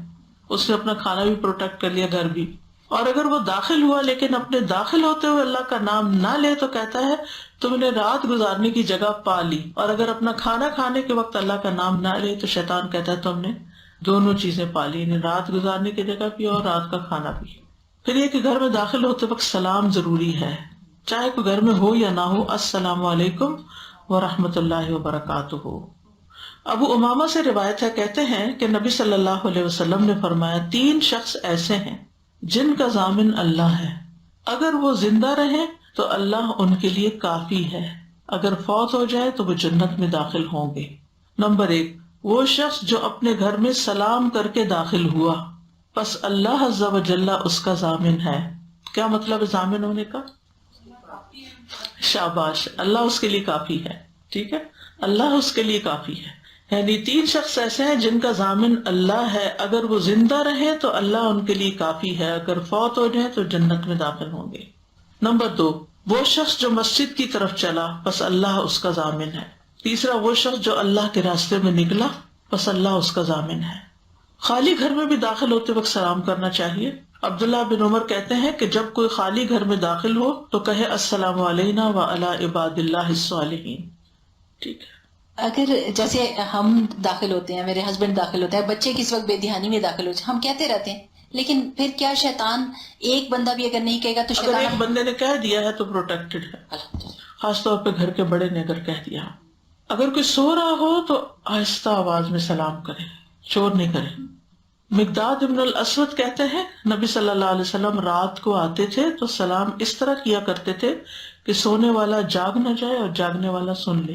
اس نے اپنا کھانا بھی پروٹیکٹ کر لیا, گھر بھی. اور اگر وہ داخل ہوا لیکن اپنے داخل ہوتے ہوئے اللہ کا نام نہ لے تو کہتا ہے تم نے رات گزارنے کی جگہ پا لی. اور اگر اپنا کھانا کھانے کے وقت اللہ کا نام نہ لے تو شیطان کہتا ہے تم نے دونوں چیزیں پا لی, یعنی رات گزارنے کی جگہ بھی اور رات کا کھانا بھی. پھر یہ کہ گھر میں داخل ہوتے وقت سلام ضروری ہے, چاہے کوئی گھر میں ہو یا نہ ہو. السلام علیکم ورحمۃ اللہ وبرکاتہ. ابو امامہ سے روایت ہے, کہتے ہیں کہ نبی صلی اللہ علیہ وسلم نے فرمایا 3 شخص ایسے ہیں جن کا ضامن اللہ ہے, اگر وہ زندہ رہیں تو اللہ ان کے لیے کافی ہے, اگر فوت ہو جائے تو وہ جنت میں داخل ہوں گے. نمبر 1, وہ شخص جو اپنے گھر میں سلام کر کے داخل ہوا پس اللہ عز و جل اس کا ضامن ہے. کیا مطلب ہے ضامن ہونے کا؟ شاباش, اللہ اس کے لیے کافی ہے. ٹھیک ہے, اللہ اس کے لیے کافی ہے. یعنی 3 شخص ایسے ہیں جن کا ضامن اللہ ہے, اگر وہ زندہ رہے تو اللہ ان کے لیے کافی ہے, اگر فوت ہو جائے تو جنت میں داخل ہوں گے. نمبر 2, وہ شخص جو مسجد کی طرف چلا بس اللہ اس کا ضامن ہے. تیسرا, وہ شخص جو اللہ کے راستے میں نکلا بس اللہ اس کا ضامن ہے. خالی گھر میں بھی داخل ہوتے وقت سلام کرنا چاہیے. عبداللہ بن عمر کہتے ہیں کہ جب کوئی خالی گھر میں داخل ہو تو کہے السلام علینا وعلی عباد اللہ الصالحین. ٹھیک ہے, اگر جیسے ہم داخل ہوتے ہیں, میرے ہسبینڈ داخل ہوتا ہے, بچے کس وقت بے دھیانی میں داخل ہوتے ہیں, ہم کہتے رہتے ہیں, لیکن پھر کیا شیطان ایک بندہ بھی اگر نہیں کہے گا تو اگر شیطان ایک بندے نے کہہ دیا ہے تو پروٹیکٹڈ ہے, خاص طور پہ گھر کے بڑے نے اگر کہہ دیا. اگر کوئی سو رہا ہو تو آہستہ آواز میں سلام کرے, شور نہیں کرے. مقداد ابن الاسود کہتے ہیں نبی صلی اللہ علیہ وسلم رات کو آتے تھے تو سلام اس طرح کیا کرتے تھے کہ سونے والا جاگ نہ جائے اور جاگنے والا سن لے,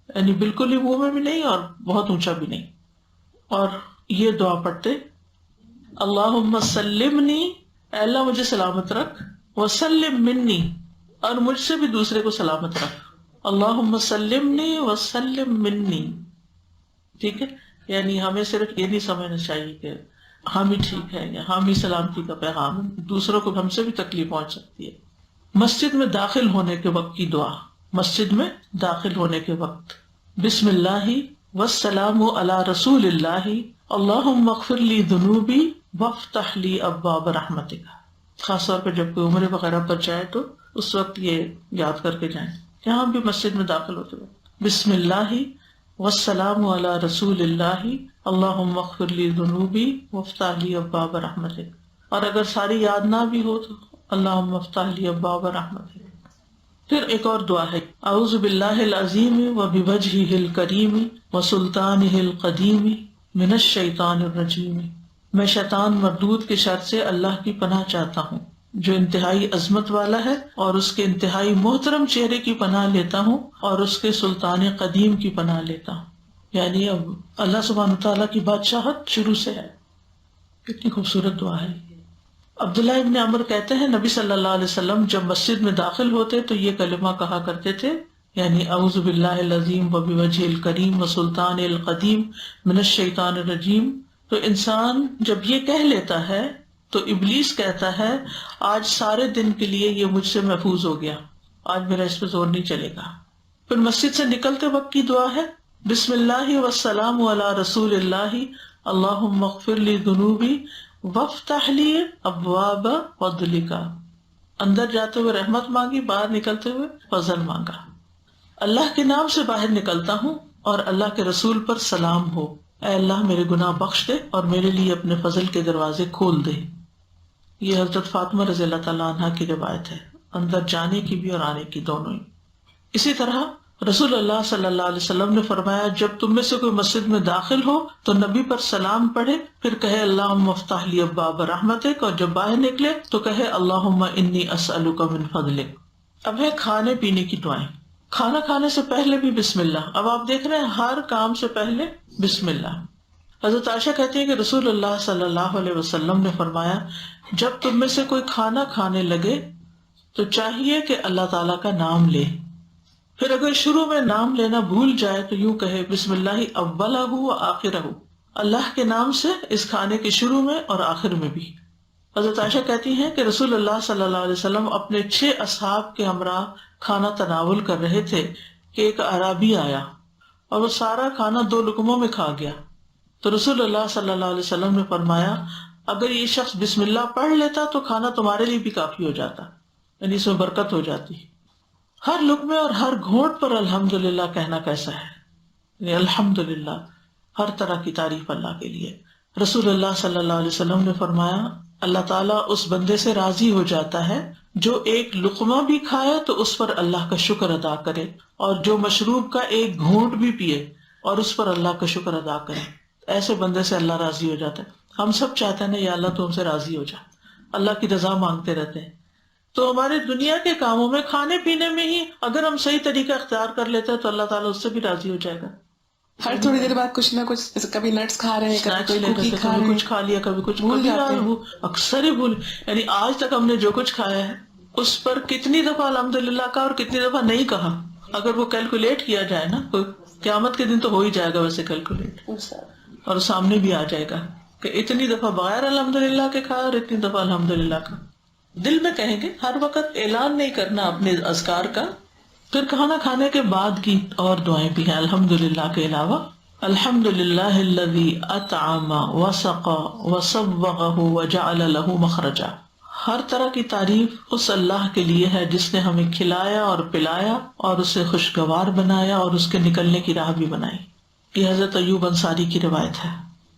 یعنی بالکل ہی منہ میں بھی نہیں اور بہت اونچا بھی نہیں. اور یہ دعا پڑھتے اللہم سلمنی, اے اللہ مجھے سلامت رکھ, وسلم منی, اور مجھ سے بھی دوسرے کو سلامت رکھ. اللہم سلمنی وسلم منی. ٹھیک ہے, یعنی ہمیں صرف یہ نہیں سمجھنا چاہیے کہ ہم ہی ٹھیک ہے یا ہم ہی سلامتی کا پیغام, دوسروں کو ہم سے بھی تکلیف پہنچ سکتی ہے. مسجد میں داخل ہونے کے وقت کی دعا. مسجد میں داخل ہونے کے وقت بسم اللہ والسلام علی رسول اللہ اللہم اغفر لی ذنوبی وافتح لی ابواب رحمتک. خاص طور پہ جب کوئی عمرے وغیرہ پر جائے تو اس وقت یہ یاد کر کے جائیں. یہاں بھی مسجد میں داخل ہوتے وقت بسم اللہ والسلام علی رسول اللہ اللہم اغفر لی ذنوبی وافتح لی ابواب رحمتک. اور اگر ساری یاد نہ بھی ہو تو اللہم افتح لی ابواب رحمتک. پھر ایک اور دعا ہے اعوذ باللہ العظیم وبوجہہ الکریم وسلطانہ القدیم من الشیطان الرجیم. میں شیطان مردود کے شر سے اللہ کی پناہ چاہتا ہوں جو انتہائی عظمت والا ہے, اور اس کے انتہائی محترم چہرے کی پناہ لیتا ہوں, اور اس کے سلطان قدیم کی پناہ لیتا ہوں. یعنی اب اللہ سبحانہ تعالیٰ کی بادشاہت شروع سے ہے. کتنی خوبصورت دعا ہے. عبداللہ ابن عمر کہتے ہیں نبی صلی اللہ علیہ وسلم جب مسجد میں داخل ہوتے تو یہ کلمہ کہا کرتے تھے, یعنی اعوذ باللہ العظیم وبوجہہ الکریم وسلطان القدیم من الشیطان الرجیم. تو انسان جب یہ کہہ لیتا ہے تو ابلیس کہتا ہے آج سارے دن کے لیے یہ مجھ سے محفوظ ہو گیا, آج میرا اس پہ زور نہیں چلے گا. پھر مسجد سے نکلتے وقت کی دعا ہے بسم اللہ والسلام علی رسول اللہ اللہم اغفر لی ذنوبی وافتح لی ابواب فضلک. اندر جاتے ہوئے رحمت مانگی, باہر نکلتے ہوئے فضل مانگا. اللہ کے نام سے باہر نکلتا ہوں اور اللہ کے رسول پر سلام ہو, اے اللہ میرے گناہ بخش دے اور میرے لیے اپنے فضل کے دروازے کھول دے. یہ حضرت فاطمہ رضی اللہ تعالیٰ عنہ کی روایت ہے, اندر جانے کی بھی اور آنے کی دونوں ہی. اسی طرح رسول اللہ صلی اللہ علیہ وسلم نے فرمایا جب تم میں سے کوئی مسجد میں داخل ہو تو نبی پر سلام پڑھے, پھر کہے اللہم افتح لی ابواب رحمتک, اور جب باہر نکلے تو کہے اللہم انی اسألک من فضلک. اب ہے کھانے پینے کی دعائیں. کھانا کھانے سے پہلے بھی بسم اللہ. اب آپ دیکھ رہے ہیں ہر کام سے پہلے بسم اللہ. حضرت عائشہ کہتی ہے کہ رسول اللہ صلی اللہ علیہ وسلم نے فرمایا جب تم میں سے کوئی کھانا کھانے لگے تو چاہیے کہ اللہ تعالیٰ کا نام لے, پھر اگر شروع میں نام لینا بھول جائے تو یوں کہے بسم اللہ اولہ و آخرہ، اللہ کے نام سے اس کھانے کے شروع میں اور آخر میں بھی۔ حضرت عائشہ کہتی ہیں کہ رسول اللہ صلی اللہ علیہ وسلم اپنے 6 اصحاب کے ہمراہ کھانا تناول کر رہے تھے کہ ایک اعرابی آیا اور وہ سارا کھانا 2 لقموں میں کھا گیا۔ تو رسول اللہ صلی اللہ علیہ وسلم نے فرمایا اگر یہ شخص بسم اللہ پڑھ لیتا تو کھانا تمہارے لیے بھی کافی ہو جاتا، یعنی اس میں برکت ہو جاتی۔ ہر لقمے اور ہر گھونٹ پر الحمدللہ کہنا کیسا ہے، یعنی الحمدللہ، ہر طرح کی تعریف اللہ کے لیے۔ رسول اللہ صلی اللہ علیہ وسلم نے فرمایا اللہ تعالیٰ اس بندے سے راضی ہو جاتا ہے جو ایک لقمہ بھی کھائے تو اس پر اللہ کا شکر ادا کرے، اور جو مشروب کا ایک گھونٹ بھی پیے اور اس پر اللہ کا شکر ادا کرے، ایسے بندے سے اللہ راضی ہو جاتا ہے۔ ہم سب چاہتے ہیں نا یا اللہ تو ہم سے راضی ہو جا، اللہ کی رضا مانگتے رہتے ہیں۔ تو ہمارے دنیا کے کاموں میں، کھانے پینے میں ہی اگر ہم صحیح طریقہ اختیار کر لیتے ہیں تو اللہ تعالیٰ اس سے بھی راضی ہو جائے گا۔ ہر تھوڑی دیر بعد کچھ نہ کچھ، کبھی نٹس کھا رہے ہیں، کبھی اسنیکس کوئی لے کوکی لیتے، کھا کبھی رہے کچھ ہیں، کھا لیا، کبھی کچھ بھول کبھی جاتے ہیں۔ اکثر ہی بھول، یعنی آج تک ہم نے جو کچھ کھایا ہے اس پر کتنی دفعہ الحمدللہ کا اور کتنی دفعہ نہیں کہا، اگر وہ کیلکولیٹ کیا جائے نا، قیامت کے دن تو ہو ہی جائے گا ویسے کیلکولیٹ، اور سامنے بھی آ جائے گا کہ اتنی دفعہ بغیر الحمدللہ کے کھایا اور اتنی دفعہ الحمدللہ کا۔ دل میں کہیں گے، ہر وقت اعلان نہیں کرنا اپنے اذکار کا۔ پھر کھانا کھانے کے بعد کی اور دعائیں بھی ہیں الحمدللہ کے علاوہ۔ الحمدللہ الذی اطعم وسقى وصوغه وجعل له مخرجا، ہر طرح کی تعریف اس اللہ کے لیے ہے جس نے ہمیں کھلایا اور پلایا اور اسے خوشگوار بنایا اور اس کے نکلنے کی راہ بھی بنائی۔ یہ حضرت ایوب انصاری کی روایت ہے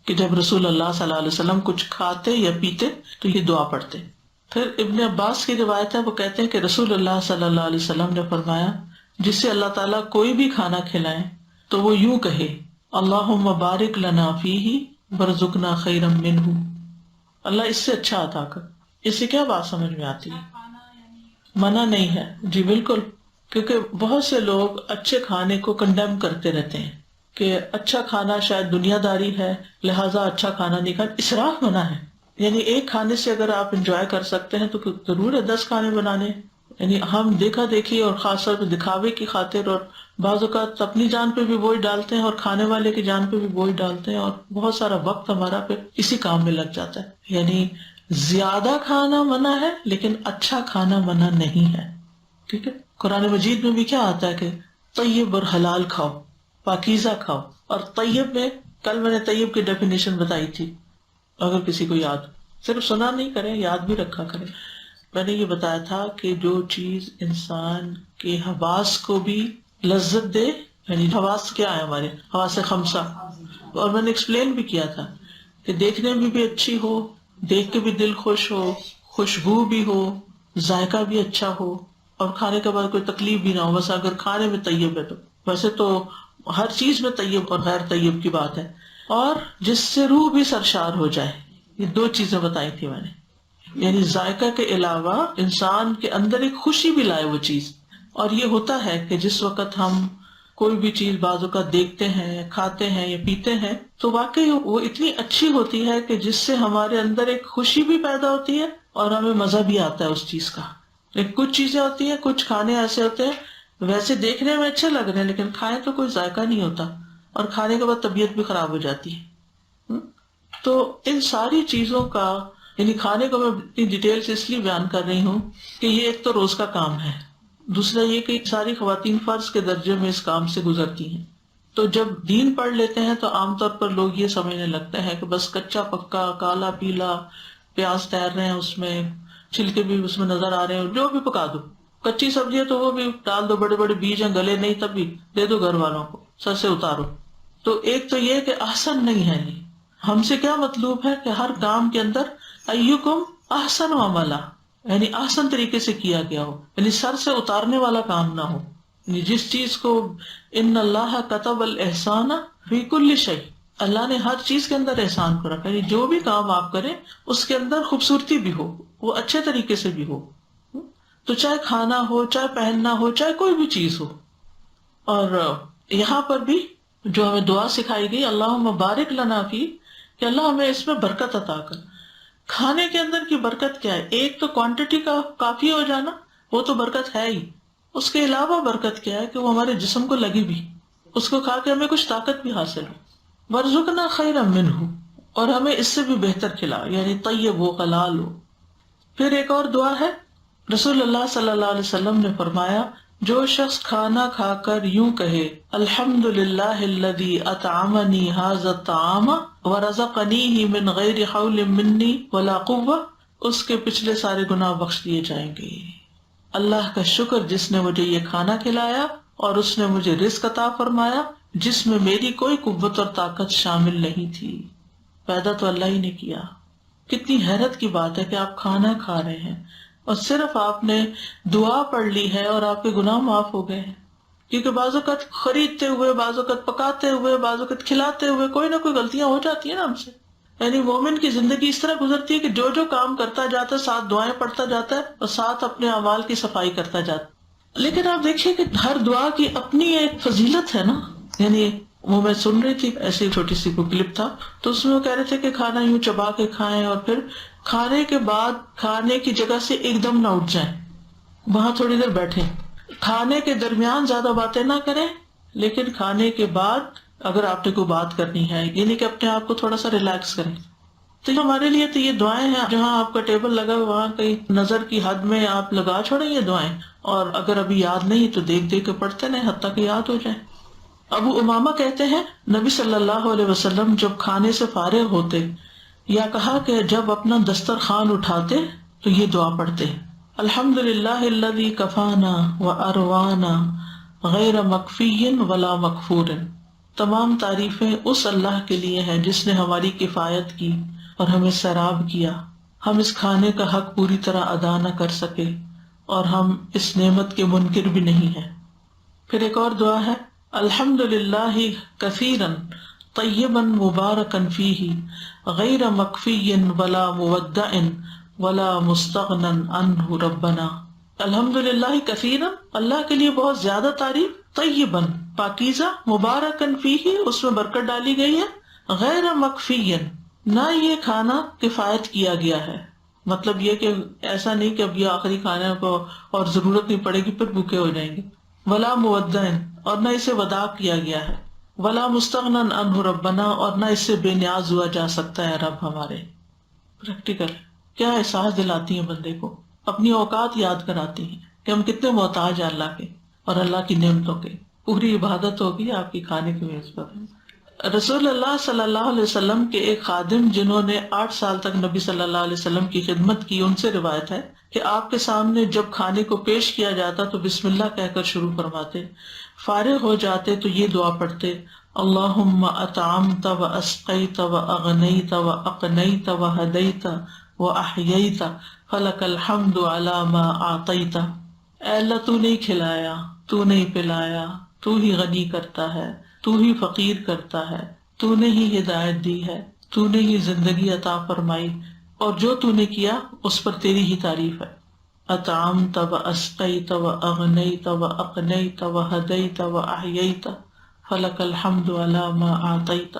کہ جب رسول اللہ صلی اللہ علیہ وسلم کچھ کھاتے یا پیتے تو یہ دعا پڑھتے۔ پھر ابن عباس کی روایت ہے، وہ کہتے ہیں کہ رسول اللہ صلی اللہ علیہ وسلم نے فرمایا جس سے اللہ تعالیٰ کوئی بھی کھانا کھلائے تو وہ یوں کہے اللہم بارک لنا فیہ وارزقنا خیرا منہ، اللہ اس سے اچھا عطا کر۔ اس سے کیا بات سمجھ میں آتی ہے؟ منع نہیں ہے، جی بالکل، کیونکہ بہت سے لوگ اچھے کھانے کو کنڈیم کرتے رہتے ہیں کہ اچھا کھانا شاید دنیا داری ہے لہٰذا اچھا کھانا نہیں کھانا۔ اسراف منع ہے، یعنی ایک کھانے سے اگر آپ انجوائے کر سکتے ہیں تو ضرور ہے 10 کھانے بنانے۔ یعنی ہم دیکھا دیکھی اور خاص طور پہ دکھاوے کی خاطر اور بعض اوقات اپنی جان پہ بھی بوجھ ڈالتے ہیں اور کھانے والے کی جان پہ بھی بوجھ ڈالتے ہیں، اور بہت سارا وقت ہمارا پھر اسی کام میں لگ جاتا ہے۔ یعنی زیادہ کھانا منع ہے لیکن اچھا کھانا منع نہیں ہے، ٹھیک ہے۔ قرآن مجید میں بھی کیا آتا ہے کہ طیب اور حلال کھاؤ، پاکیزہ کھاؤ، اور طیب میں کل میں نے طیب کی ڈیفینیشن بتائی تھی، اگر کسی کو یاد، صرف سنا نہیں کریں، یاد بھی رکھا کریں۔ میں نے یہ بتایا تھا کہ جو چیز انسان کے حواس کو بھی لذت دے، یعنی حواس کیا ہے ہمارے حواس خمسہ، اور میں نے ایکسپلین بھی کیا تھا کہ دیکھنے میں بھی اچھی ہو، دیکھ کے بھی دل خوش ہو، خوشبو بھی ہو، ذائقہ بھی اچھا ہو، اور کھانے کے بعد کوئی تکلیف بھی نہ ہو، بس اگر کھانے میں طیب ہے تو۔ ویسے تو ہر چیز میں طیب اور غیر طیب کی بات ہے، اور جس سے روح بھی سرشار ہو جائے، یہ 2 چیزیں بتائی تھی میں نے، یعنی ذائقہ کے علاوہ انسان کے اندر ایک خوشی بھی لائے وہ چیز۔ اور یہ ہوتا ہے کہ جس وقت ہم کوئی بھی چیز بعض اوقات دیکھتے ہیں، کھاتے ہیں یا پیتے ہیں تو واقعی وہ اتنی اچھی ہوتی ہے کہ جس سے ہمارے اندر ایک خوشی بھی پیدا ہوتی ہے اور ہمیں مزہ بھی آتا ہے اس چیز کا۔ لیکن کچھ چیزیں ہوتی ہیں، کچھ کھانے ایسے ہوتے ہیں ویسے دیکھنے میں اچھے لگ رہے ہیں لیکن کھائیں تو کوئی ذائقہ نہیں ہوتا، اور کھانے کے بعد طبیعت بھی خراب ہو جاتی ہے۔ تو ان ساری چیزوں کا، یعنی کھانے کو میں اتنی ڈیٹیل سے اس لیے بیان کر رہی ہوں کہ یہ ایک تو روز کا کام ہے، دوسرا یہ کہ ساری خواتین فرض کے درجے میں اس کام سے گزرتی ہیں۔ تو جب دین پڑھ لیتے ہیں تو عام طور پر لوگ یہ سمجھنے لگتے ہیں کہ بس کچا پکا، کالا پیلا، پیاز تیر رہے ہیں اس میں، چھلکے بھی اس میں نظر آ رہے ہیں، جو بھی پکا دو، کچی سبزی ہے تو وہ بھی ڈال دو، بڑے بڑے بیج ہیں گلے نہیں تب بھی دے دو گھر والوں کو، سر سے اتارو۔ تو ایک تو یہ کہ احسن نہیں ہے، یہ ہم سے کیا مطلوب ہے کہ ہر کام کے اندر ایکم احسن عملا، یعنی احسن طریقے سے کیا گیا ہو، یعنی سر سے اتارنے والا کام نہ ہو۔ یعنی جس چیز کو ان اللہ کتب الاحسان فی کل شیء، اللہ نے ہر چیز کے اندر احسان کو رکھا، یعنی جو بھی کام آپ کریں اس کے اندر خوبصورتی بھی ہو، وہ اچھے طریقے سے بھی ہو، تو چاہے کھانا ہو، چاہے پہننا ہو، چاہے کوئی بھی چیز ہو۔ اور یہاں پر بھی جو ہمیں دعا سکھائی گئی اللہم بارک لنا فی، کہ اللہ ہمیں اس میں برکت عطا کر۔ کھانے کے اندر کی برکت کیا ہے؟ ایک تو کوانٹٹی کا کافی ہو جانا، وہ تو برکت ہے ہی، اس کے علاوہ برکت کیا ہے کہ وہ ہمارے جسم کو لگی بھی، اس کو کھا کے ہمیں کچھ طاقت بھی حاصل ہو. وَارْزُقْنَا خَيْرًا مِّنْهُ، اور ہمیں اس سے بھی بہتر کھلا، یعنی طیب ہو، حلال ہو. پھر ایک اور دعا ہے، رسول اللہ صلی اللہ علیہ وسلم نے فرمایا جو شخص کھانا کھا کر یوں کہے الحمدللہ الذی اطعمنی ھذا الطعام ورزقنیہ من غیر حول منی ولا قوہ، اس کے پچھلے سارے گناہ بخش دیے جائیں گے. اللہ کا شکر جس نے مجھے یہ کھانا کھلایا اور اس نے مجھے رزق عطا فرمایا جس میں میری کوئی قوت اور طاقت شامل نہیں تھی. پیدا تو اللہ ہی نے کیا. کتنی حیرت کی بات ہے کہ آپ کھانا کھا رہے ہیں اور صرف آپ نے دعا پڑھ لی ہے اور آپ کے گناہ معاف ہو گئے ہیں. کیونکہ بعض اوقات خریدتے ہوئے، بعض اوقات پکاتے ہوئے، بعض اوقات کھلاتے ہوئے کوئی نہ کوئی غلطیاں ہو جاتی ہیں نا ہم سے. یعنی مومن کی زندگی اس طرح گزرتی ہے کہ جو جو کام کرتا جاتا ہے ساتھ دعائیں پڑھتا جاتا ہے اور ساتھ اپنے اعمال کی صفائی کرتا جاتا ہے. لیکن آپ دیکھیے کہ ہر دعا کی اپنی ایک فضیلت ہے نا. یعنی وہ میں سن رہی تھی، ایسی چھوٹی سی کو کلپ تھا، تو اس میں وہ کہہ رہے تھے کہ کھانا یوں چبا کے کھائیں اور پھر کھانے کے بعد کھانے کی جگہ سے ایک دم نہ اٹھ جائیں، وہاں تھوڑی دیر بیٹھیں. کھانے کے درمیان زیادہ باتیں نہ کریں، لیکن کھانے کے بعد اگر آپ نے کوئی بات کرنی ہے یعنی کہ اپنے آپ کو تھوڑا سا ریلیکس کریں. تو ہمارے لیے تو یہ دعائیں ہیں، جہاں آپ کا ٹیبل لگا ہے وہاں کہیں نظر کی حد میں آپ لگا چھوڑیں یہ دعائیں، اور اگر ابھی یاد نہیں تو دیکھ دیکھ کے پڑھتے رہیں حتیٰ کہ یاد ہو جائیں. ابو امامہ کہتے ہیں نبی صلی اللہ علیہ وسلم جب کھانے سے فارغ ہوتے یا کہا کہ جب اپنا دسترخوان اٹھاتے تو یہ دعا پڑھتے الحمدللہ الذی کفانا واروانا غیر مکفی ولا مکفور. تمام تعریفیں اس اللہ کے لیے ہیں جس نے ہماری کفایت کی اور ہمیں سیراب کیا. ہم اس کھانے کا حق پوری طرح ادا نہ کر سکے اور ہم اس نعمت کے منکر بھی نہیں ہیں. پھر ایک اور دعا ہے الحمدللہ کثیرا طیبا مبارکا فیہ غیر مکفی ولا مودع ولا مستغنا عنہ ربنا. الحمدللہ کثیرا، اللہ کے لیے بہت زیادہ تعریف، طیبا پاکیزہ، مبارکن فیہ اس میں برکت ڈالی گئی ہے، غیر مکفی نہ یہ کھانا کفایت کیا گیا ہے، مطلب یہ کہ ایسا نہیں کہ اب یہ آخری کھانے کو اور ضرورت نہیں پڑے گی پھر بھوکے ہو جائیں گے، ولا مودع اور نہ اسے ودا کیا گیا ہے، ولا مستغنا عنہ ربنا اور نہ اس سے بے نیاز ہوا جا سکتا ہے رب ہمارے. پریکٹیکل کیا احساس دلاتی ہیں بندے کو، اپنی اوقات یاد کراتی ہیں کہ ہم کتنے محتاج ہیں اللہ کے اور اللہ کی نعمتوں کے. پوری عبادت ہوگی آپ کی کھانے کی میز پر. رسول اللہ صلی اللہ علیہ وسلم کے ایک خادم جنہوں نے 8 سال تک نبی صلی اللہ علیہ وسلم کی خدمت کی، ان سے روایت ہے کہ آپ کے سامنے جب کھانے کو پیش کیا جاتا تو بسم اللہ کہہ کر شروع فرماتے، فارغ ہو جاتے تو یہ دعا پڑھتے اللہم اطعمت و اسقیت و اغنیت و اقنیت و ہدیت و احییت فلک الحمد علی ما اعطیت. اے اللہ تو نہیں کھلایا، تو نہیں پلایا، تو ہی غنی کرتا ہے، تو ہی فقیر کرتا ہے، تو نے ہی ہدایت دی ہے، تو نے ہی زندگی عطا فرمائی، اور جو تو نے کیا اس پر تیری ہی تعریف ہے. اطعمت و اسقیت و اغنیت و اقنیت و ہدیت و احییت فلک الحمد علی ما اعطیت.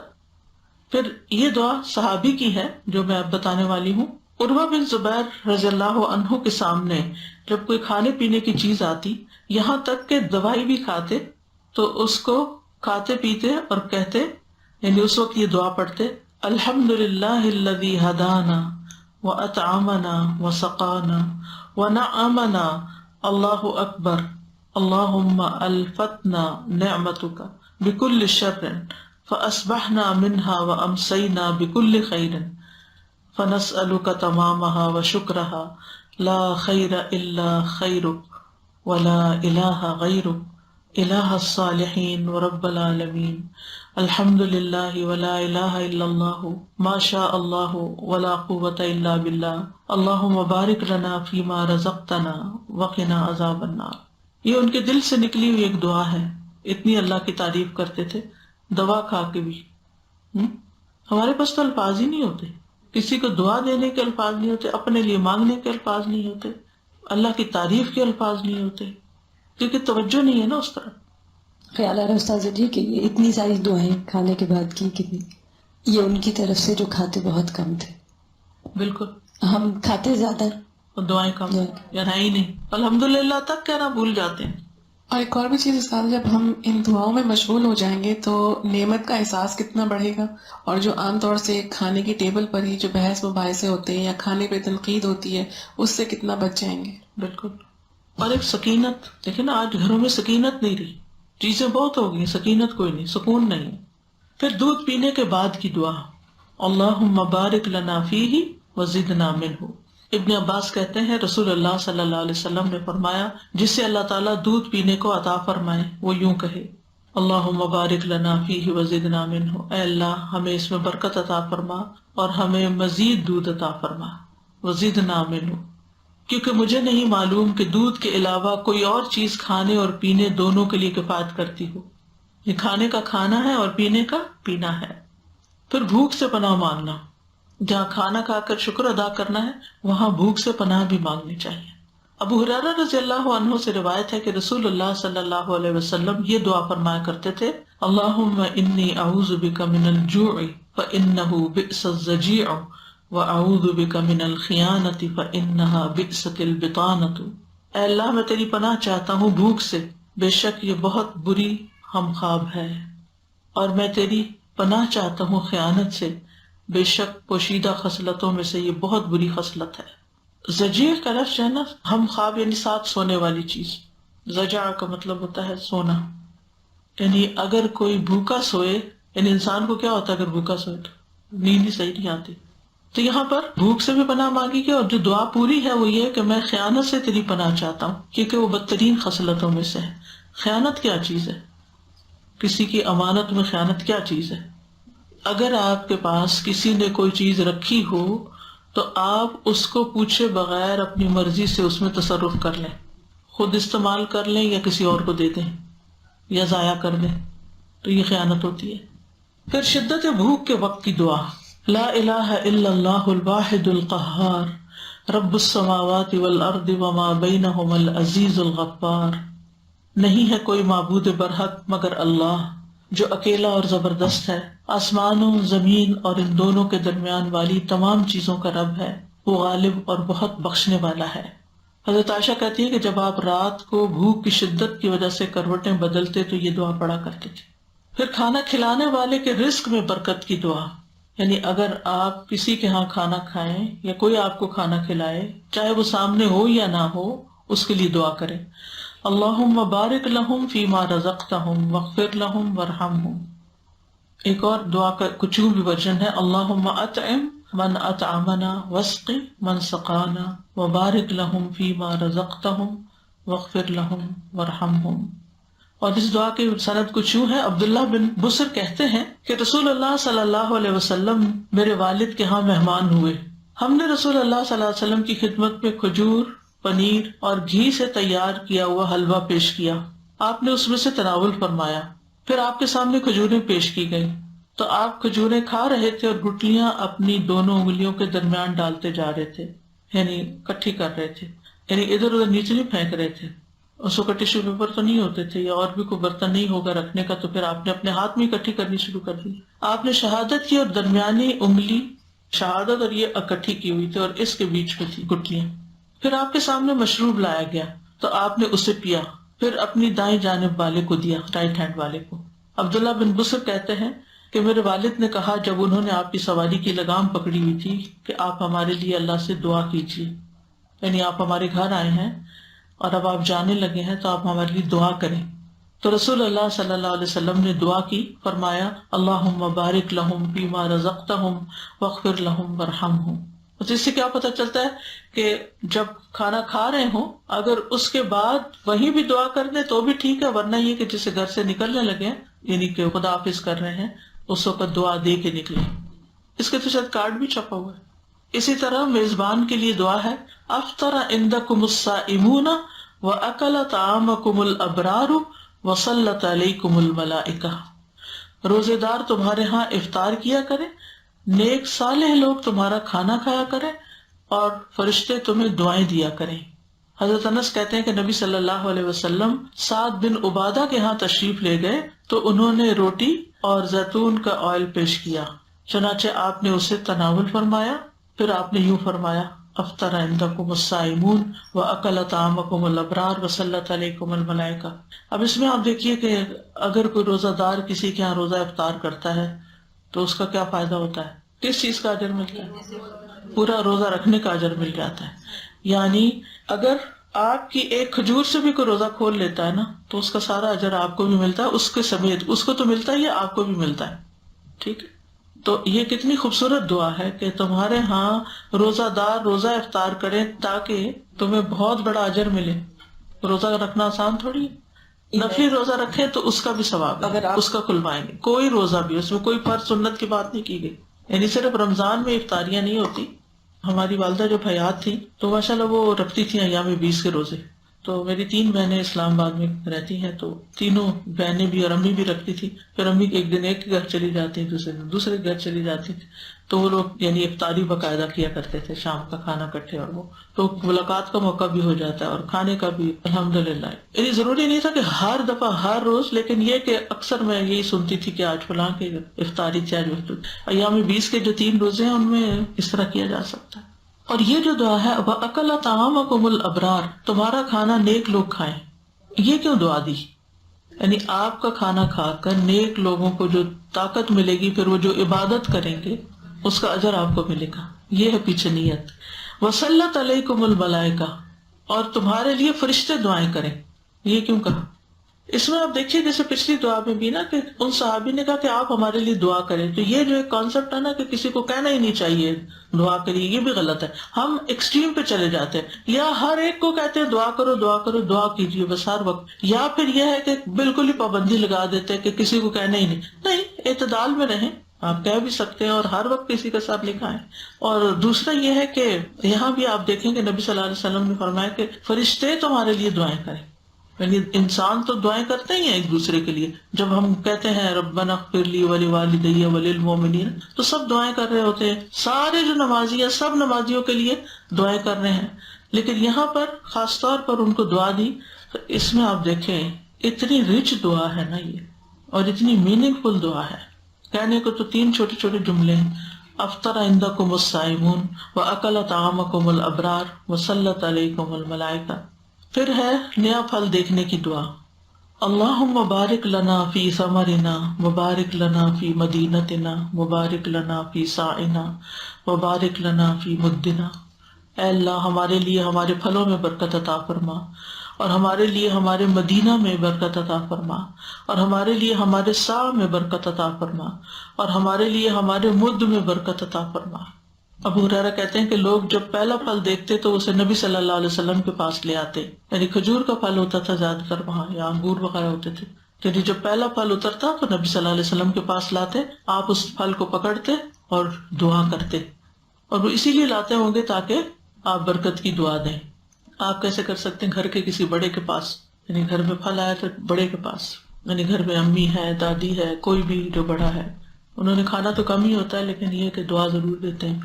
پھر یہ دعا صحابی کی ہے جو میں اب بتانے والی ہوں. عروہ بن زبیر رضی اللہ عنہ کے سامنے جب کوئی کھانے پینے کی چیز آتی، یہاں تک کہ دوائی بھی کھاتے، تو اس کو کھاتے پیتے اور کہتے، یعنی اس وقت یہ دعا پڑھتے الحمدللہ الذی ہدانا واطعمنا وسقانا ونعمنا اللہ اکبر اللہم الفتنا نعمتک بکل شر فاصبحنا منها وامسینا بکل خیر فنسألک تمامها وشکرها لا خیر الا خیرک ولا الہ غیرک الہ الصالحین ورب العالمین الحمدللہ ولا الہ الا اللہ ما شاء اللہ ولا قوة الا باللہ اللہم بارک لنا فیما رزقتنا وقنا عذاب النار. یہ ان کے دل سے نکلی ہوئی ایک دعا ہے. اتنی اللہ کی تعریف کرتے تھے دوا کھا کے بھی. ہمارے پاس تو الفاظ ہی نہیں ہوتے، کسی کو دعا دینے کے الفاظ نہیں ہوتے، اپنے لیے مانگنے کے الفاظ نہیں ہوتے، اللہ کی تعریف کے الفاظ نہیں ہوتے، کیونکہ توجہ نہیں ہے نا اس طرح. خیال آ رہا ہے استاذ جی کہ یہ اتنی ساری دعائیں کھانے کے بعد کی کتنی، یہ ان کی طرف سے جو کھاتے بہت کم تھے. بالکل ہم کھاتے زیادہ اور دعائیں کم یا ہے ہی نہیں. الحمدللہ تک کہنا بھول جاتے ہیں. اور ایک اور بھی چیز استاد، جب ہم ان دعاؤں میں مشغول ہو جائیں گے تو نعمت کا احساس کتنا بڑھے گا. اور جو عام طور سے کھانے کی ٹیبل پر ہی جو بحث مباحثے ہوتے ہیں یا کھانے پہ تنقید ہوتی ہے، اس سے کتنا بچ جائیں گے. بالکل. اور ایک سکینت، دیکھیں نا آج گھروں میں سکینت نہیں رہی، چیزیں بہت ہو گئی، سکینت کوئی نہیں، سکون نہیں. پھر دودھ پینے کے بعد کی دعا، اللہم بارک لنا فیہ وزدنا منہ. ابن عباس کہتے ہیں رسول اللہ صلی اللہ علیہ وسلم نے فرمایا جس سے اللہ تعالیٰ دودھ پینے کو عطا فرمائے وہ یوں کہے اللہم بارک لنا فیہ وزدنا منہ، اے اللہ ہمیں اس میں برکت عطا فرما اور ہمیں مزید دودھ عطا فرما. وزدنا منہ، کیونکہ مجھے نہیں معلوم کہ دودھ کے علاوہ کوئی اور چیز کھانے اور پینے دونوں کے لیے کفایت کرتی ہو. یہ کھانے کا کھانا ہے اور پینے کا پینا ہے. پھر بھوک سے پناہ مانگنا، جہاں کھانا کھا کر شکر ادا کرنا ہے وہاں بھوک سے پناہ بھی مانگنی چاہیے. ابو ہریرہ رضی اللہ عنہ سے روایت ہے کہ رسول اللہ صلی اللہ علیہ وسلم یہ دعا فرمایا کرتے تھے اللہم انی اعوذ بک من الجوع فانہ بئس الضجیع واعوذ بک من الخیانۃ فانہا بئست البطانۃ. اے اللہ میں تیری پناہ چاہتا ہوں بھوک سے، بے شک یہ بہت بری ہم خواب ہے، اور میں تیری پناہ چاہتا ہوں خیانت سے، بے شک پوشیدہ خصلتوں میں سے یہ بہت بری خصلت ہے. زجیع کا لفظ ہے نا ہم خواب یعنی ساتھ سونے والی چیز. زجع کا مطلب ہوتا ہے سونا، یعنی اگر کوئی بھوکا سوئے، یعنی انسان کو کیا ہوتا ہے اگر بھوکا سوئے تو نیند ہی صحیح نہیں آتی. تو یہاں پر بھوک سے بھی پناہ مانگی گئی، اور جو دعا پوری ہے وہ یہ کہ میں خیانت سے تیری پناہ چاہتا ہوں، کیونکہ وہ بدترین خصلتوں میں سے ہے. خیانت کیا چیز ہے؟ کسی کی امانت میں خیانت کیا چیز ہے؟ اگر آپ کے پاس کسی نے کوئی چیز رکھی ہو تو آپ اس کو پوچھے بغیر اپنی مرضی سے اس میں تصرف کر لیں، خود استعمال کر لیں یا کسی اور کو دے دیں یا ضائع کر دیں، تو یہ خیانت ہوتی ہے. پھر شدت بھوک کے وقت کی دعا، لا الہ الا اللہ الواحد القہار رب السماوات والارض وما بینہما العزیز الغفار. نہیں ہے کوئی معبود برحق مگر اللہ جو اکیلا اور زبردست ہے، آسمانوں زمین اور ان دونوں کے درمیان والی تمام چیزوں کا رب ہے، وہ غالب اور بہت بخشنے والا ہے. حضرت عائشہ کہتی ہے کہ جب آپ رات کو بھوک کی شدت کی وجہ سے کروٹیں بدلتے تو یہ دعا پڑھا کرتے تھے. پھر کھانا کھلانے والے کے رزق میں برکت کی دعا، یعنی اگر آپ کسی کے ہاں کھانا کھائیں یا کوئی آپ کو کھانا کھلائے، چاہے وہ سامنے ہو یا نہ ہو، اس کے لیے دعا کریں اللہم بارک لہم فیما رزقتہم واغفر لہم وارحمہم. ایک اور دعا کا کچھ بھی ورژن ہے اللہم اطعم من اطعمنا واسق من سقانا وبارک لہم فیما رزقتہم واغفر لہم وارحمہم. اور اس دعا کی سند کچھ یوں ہے، عبداللہ بن بصر کہتے ہیں کہ رسول اللہ صلی اللہ علیہ وسلم میرے والد کے ہاں مہمان ہوئے. ہم نے رسول اللہ صلی اللہ علیہ وسلم کی خدمت میں کھجور، پنیر اور گھی سے تیار کیا ہوا حلوہ پیش کیا. آپ نے اس میں سے تناول فرمایا. پھر آپ کے سامنے کھجوریں پیش کی گئیں تو آپ کھجوریں کھا رہے تھے اور گٹلیاں اپنی دونوں انگلیوں کے درمیان ڈالتے جا رہے تھے، یعنی کٹھی کر رہے تھے، یعنی ادھر ادھر نیچے نہیں پھینک رہے تھے. اس وقت ٹیشو پیپر تو نہیں ہوتے تھے یا اور بھی کوئی برتن نہیں ہوگا رکھنے کا، تو پھر آپ نے اپنے ہاتھ میں اکٹھی کرنی شروع کر دی. آپ نے شہادت کی اور درمیانی انگلی شہادت اور یہ اکٹھی کی ہوئی تھی اور اس کے بیچ میں تھی گٹلیاں. پھر آپ کے سامنے مشروب لایا گیا تو آپ نے اسے پیا، پھر اپنی دائیں جانب والے کو دیا، رائٹ ہینڈ والے کو. عبداللہ بن بصر کہتے ہیں کہ میرے والد نے کہا جب انہوں نے آپ کی سواری کی لگام پکڑی ہوئی تھی کہ آپ ہمارے لیے اللہ سے دعا کیجیے، یعنی آپ ہمارے گھر آئے ہیں اور اب آپ جانے لگے ہیں تو آپ ہمارے لیے دعا کریں. تو رسول اللہ صلی اللہ علیہ وسلم نے دعا کی، فرمایا اللہم بارک لہم فیما رزقتہم واغفر لہم وارحمہم. تو اس سے کیا پتہ چلتا ہے کہ جب کھانا کھا رہے ہوں اگر اس کے بعد وہیں بھی دعا کر دیں تو بھی ٹھیک ہے، ورنہ یہ کہ جسے گھر سے نکلنے لگے یعنی کہ خدا حافظ کر رہے ہیں اس وقت دعا دے کے نکلیں. اس کے تو شاید کارڈ بھی چھپا ہوا ہے. اسی طرح میزبان کے لیے دعا ہے افطر عندکم الصائمون واکل طعامکم الابرار وصلت علیکم الملائکہ. روزے دار تمہارے ہاں افطار کیا کریں، نیک صالح لوگ تمہارا کھانا کھایا کریں اور فرشتے تمہیں دعائیں دیا کریں. حضرت انس کہتے ہیں کہ نبی صلی اللہ علیہ وسلم سعد بن عبادہ کے ہاں تشریف لے گئے تو انہوں نے روٹی اور زیتون کا آئل پیش کیا، چنانچہ آپ نے اسے تناول فرمایا. پھر آپ نے یوں فرمایا افطر عندکم الصائمون واکل طعامکم الابرار وصلت علیکم الملائکہ. اب اس میں آپ دیکھیے کہ اگر کوئی روزہ دار کسی کے ہاں روزہ افطار کرتا ہے تو اس کا کیا فائدہ ہوتا ہے؟ کس چیز کا اجر ملتا ہے؟ پورا روزہ رکھنے کا اجر مل جاتا ہے. یعنی اگر آپ کی ایک کھجور سے بھی کوئی روزہ کھول لیتا ہے نا تو اس کا سارا اجر آپ کو بھی ملتا ہے, اس کے سمیت اس کو تو ملتا ہی ہے, آپ کو بھی ملتا ہے. ٹھیک ہے, تو یہ کتنی خوبصورت دعا ہے کہ تمہارے ہاں روزہ دار روزہ افطار کریں تاکہ تمہیں بہت بڑا اجر ملے. روزہ رکھنا آسان تھوڑی ہے, نفلی روزہ رکھے تو اس کا بھی ثواب ہے, اس کا کھلوائیں گے. کوئی روزہ بھی, اس میں کوئی فرض سنت کی بات نہیں کی گئی. یعنی صرف رمضان میں افطاریاں نہیں ہوتی. ہماری والدہ جو حیات تھی تو ماشاءاللہ وہ رکھتی تھیں ایام 20 کے روزے. تو میری 3 بہنیں اسلام آباد میں رہتی ہیں, تو تینوں بہنیں بھی اور امی بھی رکھتی تھی. پھر امی ایک دن ایک گھر چلی جاتی, دوسرے دن دوسرے گھر چلی جاتی تھی. تو وہ لوگ یعنی افطاری باقاعدہ کیا کرتے تھے, شام کا کھانا کٹھے, اور وہ تو ملاقات کا موقع بھی ہو جاتا ہے اور کھانے کا بھی الحمدللہ. یعنی ضروری نہیں تھا کہ ہر دفعہ ہر روز, لیکن یہ کہ اکثر میں یہی سنتی تھی کہ آج فلاں کے افطاری تھی, آج ایام 20 کے جو 3 روزے ہیں ان میں اس طرح کیا جا سکتا ہے. اور یہ جو دعا ہے وَأَكَلَ طَعَامَكُمُ الْأَبْرَارُ, تمہارا کھانا نیک لوگ کھائیں, یہ کیوں دعا دی؟ یعنی آپ کا کھانا کھا کر نیک لوگوں کو جو طاقت ملے گی, پھر وہ جو عبادت کریں گے اس کا اجر آپ کو ملے گا. یہ ہے پیچھے نیت. وَصَلَّتْ عَلَيْكُمُ الْمَلَائِكَةُ, اور تمہارے لیے فرشتے دعائیں کریں. یہ کیوں کہا؟ اس میں آپ دیکھیے جیسے پچھلی دعا میں بھی نا کہ ان صحابی نے کہا کہ آپ ہمارے لیے دعا کریں, تو یہ جو ایک کانسیپٹ ہے نا کہ کسی کو کہنا ہی نہیں چاہیے دعا کریے, یہ بھی غلط ہے. ہم ایکسٹریم پہ چلے جاتے ہیں, یا ہر ایک کو کہتے ہیں دعا کرو دعا کرو دعا کیجیے بس ہر وقت, یا پھر یہ ہے کہ بالکل ہی پابندی لگا دیتے ہیں کہ کسی کو کہنا ہی نہیں. نہیں, اعتدال میں رہیں, آپ کہہ بھی سکتے ہیں اور ہر وقت کسی کے ساتھ لکھائیں. اور دوسرا یہ ہے کہ یہاں بھی آپ دیکھیں کہ نبی صلی اللہ علیہ وسلم نے فرمایا کہ فرشتے تمہارے لیے دعائیں کریں. یعنی انسان تو دعائیں کرتے ہی ہیں ایک دوسرے کے لیے. جب ہم کہتے ہیں ربنا اغفر لی ولوالدی وللمؤمنین, تو سب دعائیں کر رہے ہوتے ہیں, سارے جو نمازی ہیں سب نمازیوں کے لیے دعائیں کر رہے ہیں. لیکن یہاں پر خاص طور پر ان کو دعا دی, تو اس میں آپ دیکھیں اتنی رچ دعا ہے نا یہ, اور اتنی میننگ فل دعا ہے. کہنے کو تو 3 چھوٹے چھوٹے جملے ہیں, افطر عندکم الصائمون واکل طعامکم الابرار وصلت علیکم الملائکہ. پھر ہے نیا پھل دیکھنے کی دعا, اللہم بارک لنا فی ثمرنا وبارک لنا فی مدینتنا وبارک لنا فی ساعنا وبارک لنا فی مدنا. اے اللہ ہمارے لیے ہمارے پھلوں میں برکت عطا فرما, اور ہمارے لیے ہمارے مدینہ میں برکت عطا فرما, اور ہمارے لیے ہمارے سا میں برکت عطا فرما, اور ہمارے لیے ہمارے مد میں برکت عطا فرما. ابو ہریرہ کہتے ہیں کہ لوگ جب پہلا پھل دیکھتے تو اسے نبی صلی اللہ علیہ وسلم کے پاس لے آتے. یعنی کھجور کا پھل ہوتا تھا زیادہ تر وہاں, یا انگور وغیرہ ہوتے تھے. یعنی جب پہلا پھل اترتا تو نبی صلی اللہ علیہ وسلم کے پاس لاتے, آپ اس پھل کو پکڑتے اور دعا کرتے. اور وہ اسی لیے لاتے ہوں گے تاکہ آپ برکت کی دعا دیں. آپ کیسے کر سکتے ہیں؟ گھر کے کسی بڑے کے پاس, یعنی گھر میں پھل آیا تو بڑے کے پاس, یعنی گھر میں امی ہے, دادی ہے, کوئی بھی جو بڑا ہے, انہوں نے کھانا تو کم ہی ہوتا ہے لیکن یہ کہ دعا ضرور دیتے ہیں.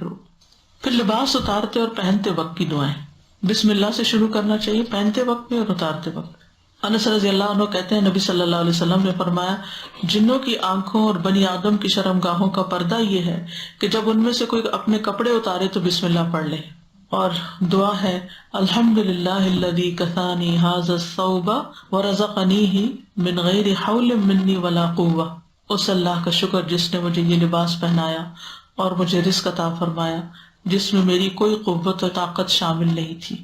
پھر لباس اتارتے اور پہنتے وقت کی دعائیں, بسم اللہ سے شروع کرنا چاہیے پہنتے وقت میں اور اتارتے وقت. انس رضی اللہ عنہ کہتے ہیں نبی صلی اللہ علیہ وسلم نے فرمایا, جنوں کی آنکھوں اور بنی آدم کی شرمگاہوں کا پردہ یہ ہے کہ جب ان میں سے کوئی اپنے کپڑے اتارے تو بسم اللہ پڑھ لے. اور دعا ہے الحمدللہ الذی کسانی ھذا الثوب ورزقنیہ من غیر حول منی ولا قوہ. اس اللہ کا شکر جس نے مجھے یہ لباس پہنایا اور مجھے رزق عطا فرمایا جس میں میری کوئی قوت و طاقت شامل نہیں تھی.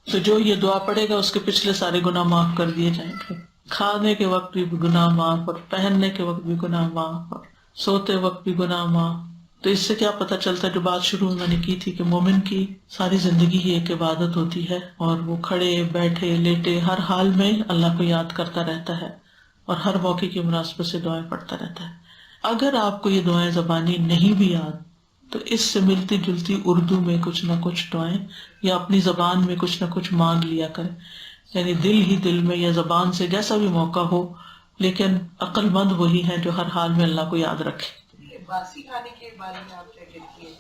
تو جو یہ دعا پڑھے گا اس کے پچھلے سارے گناہ معاف کر دیے جائیں گے. کھانے کے وقت بھی گناہ معاف, اور پہننے کے وقت بھی گناہ معاف, اور سوتے وقت بھی گناہ معاف. تو اس سے کیا پتہ چلتا ہے, جو بات شروع میں نے کی تھی کہ مومن کی ساری زندگی ہی ایک عبادت ہوتی ہے, اور وہ کھڑے بیٹھے لیٹے ہر حال میں اللہ کو یاد کرتا رہتا ہے, اور ہر موقع کی مناسبت سے دعائیں پڑھتا رہتا ہے. اگر آپ کو یہ دعائیں زبانی نہیں بھی یاد تو اس سے ملتی جلتی اردو میں کچھ نہ کچھ دعائیں, یا اپنی زبان میں کچھ نہ کچھ مانگ لیا کریں. یعنی دل ہی دل میں یا زبان سے جیسا بھی موقع ہو, لیکن عقل مند وہی ہے جو ہر حال میں اللہ کو یاد رکھے. باسی کھانے کے بارے میں آپ کیا کہتی ہیں؟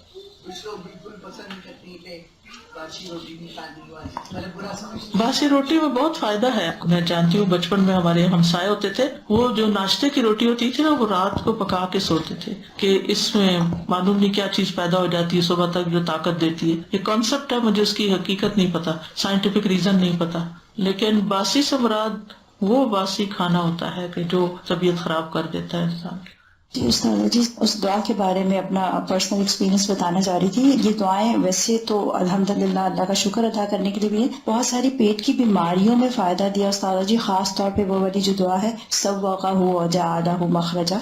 کچھ لوگ بالکل پسند نہیں کرتے کہ باسی روٹی نہیں کھانی، مطلب برا سمجھتے ہیں. باسی روٹی میں بہت فائدہ ہے. میں جانتی ہوں بچپن میں ہمارے ہمسائے ہوتے تھے، وہ جو ناشتے کی روٹی ہوتی تھی نا وہ رات کو پکا کے سوتے تھے کہ اس میں معلوم نہیں کیا چیز پیدا ہو جاتی ہے صبح تک جو طاقت دیتی ہے. یہ کانسیپٹ ہے، مجھے اس کی حقیقت نہیں پتا، سائنٹیفک ریزن نہیں پتا، لیکن باسی سے مراد وہ باسی کھانا ہوتا ہے کہ جو طبیعت خراب کر دیتا ہے انسان. جی استاد جی، اس دعا کے بارے میں اپنا پرسنل ایکسپیرینس بتانا چاہ رہی تھی. یہ دعائیں ویسے تو الحمدللہ اللہ کا شکر ادا کرنے کے لیے بھی ہے، بہت ساری پیٹ کی بیماریوں میں فائدہ دیا استاد جی. خاص طور پہ وہ والی جو دعا ہے سوّقہ وجعلہ مخرجہ.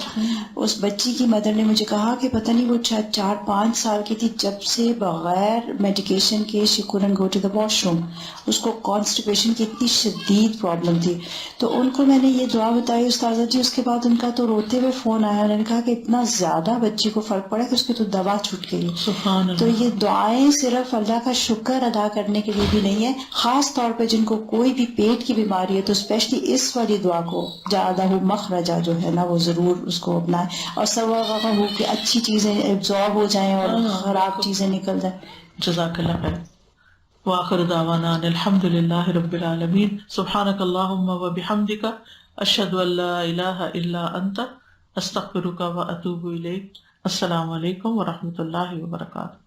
اس بچی کی مدر نے مجھے کہا کہ پتہ نہیں وہ 4-5 سال کی تھی جب سے بغیر میڈیکیشن کے she couldn't go to the washroom. اس کو کانسٹیپیشن کی اتنی شدید پرابلم تھی. تو ان کو میں نے یہ دعا بتائی استاذہ جی. اس کے بعد ان کا تو روتے ہوئے فون آیا، انہوں نے کہا کہ اتنا زیادہ بچی کو فرق پڑا کہ اس کی تو دوا چھوٹ گئی. سبحان اللہ. تو یہ دعائیں صرف اللہ کا شکر ادا کرنے کے لیے بھی نہیں ہے، خاص طور پہ جن کو کوئی بھی پیٹ کی بیماری ہے تو اسپیشلی اس والی دعا کو جعلہ مخرجہ جو ہے نا وہ ضرور اس کو اپنائیں، اور سوّقہ ہو کہ اچھی چیزیں ایبزارب ہو جائیں اور خراب چیزیں نکل جائیں. جزاک اللہ خیر. وآخر دعوانا ان الحمد للہ رب العالمین. سبحانک اللہم وبحمدک اشہد ان لا الہ الا انت استغفرک واتوب الیک. السلام علیکم ورحمۃ اللہ وبرکاتہ.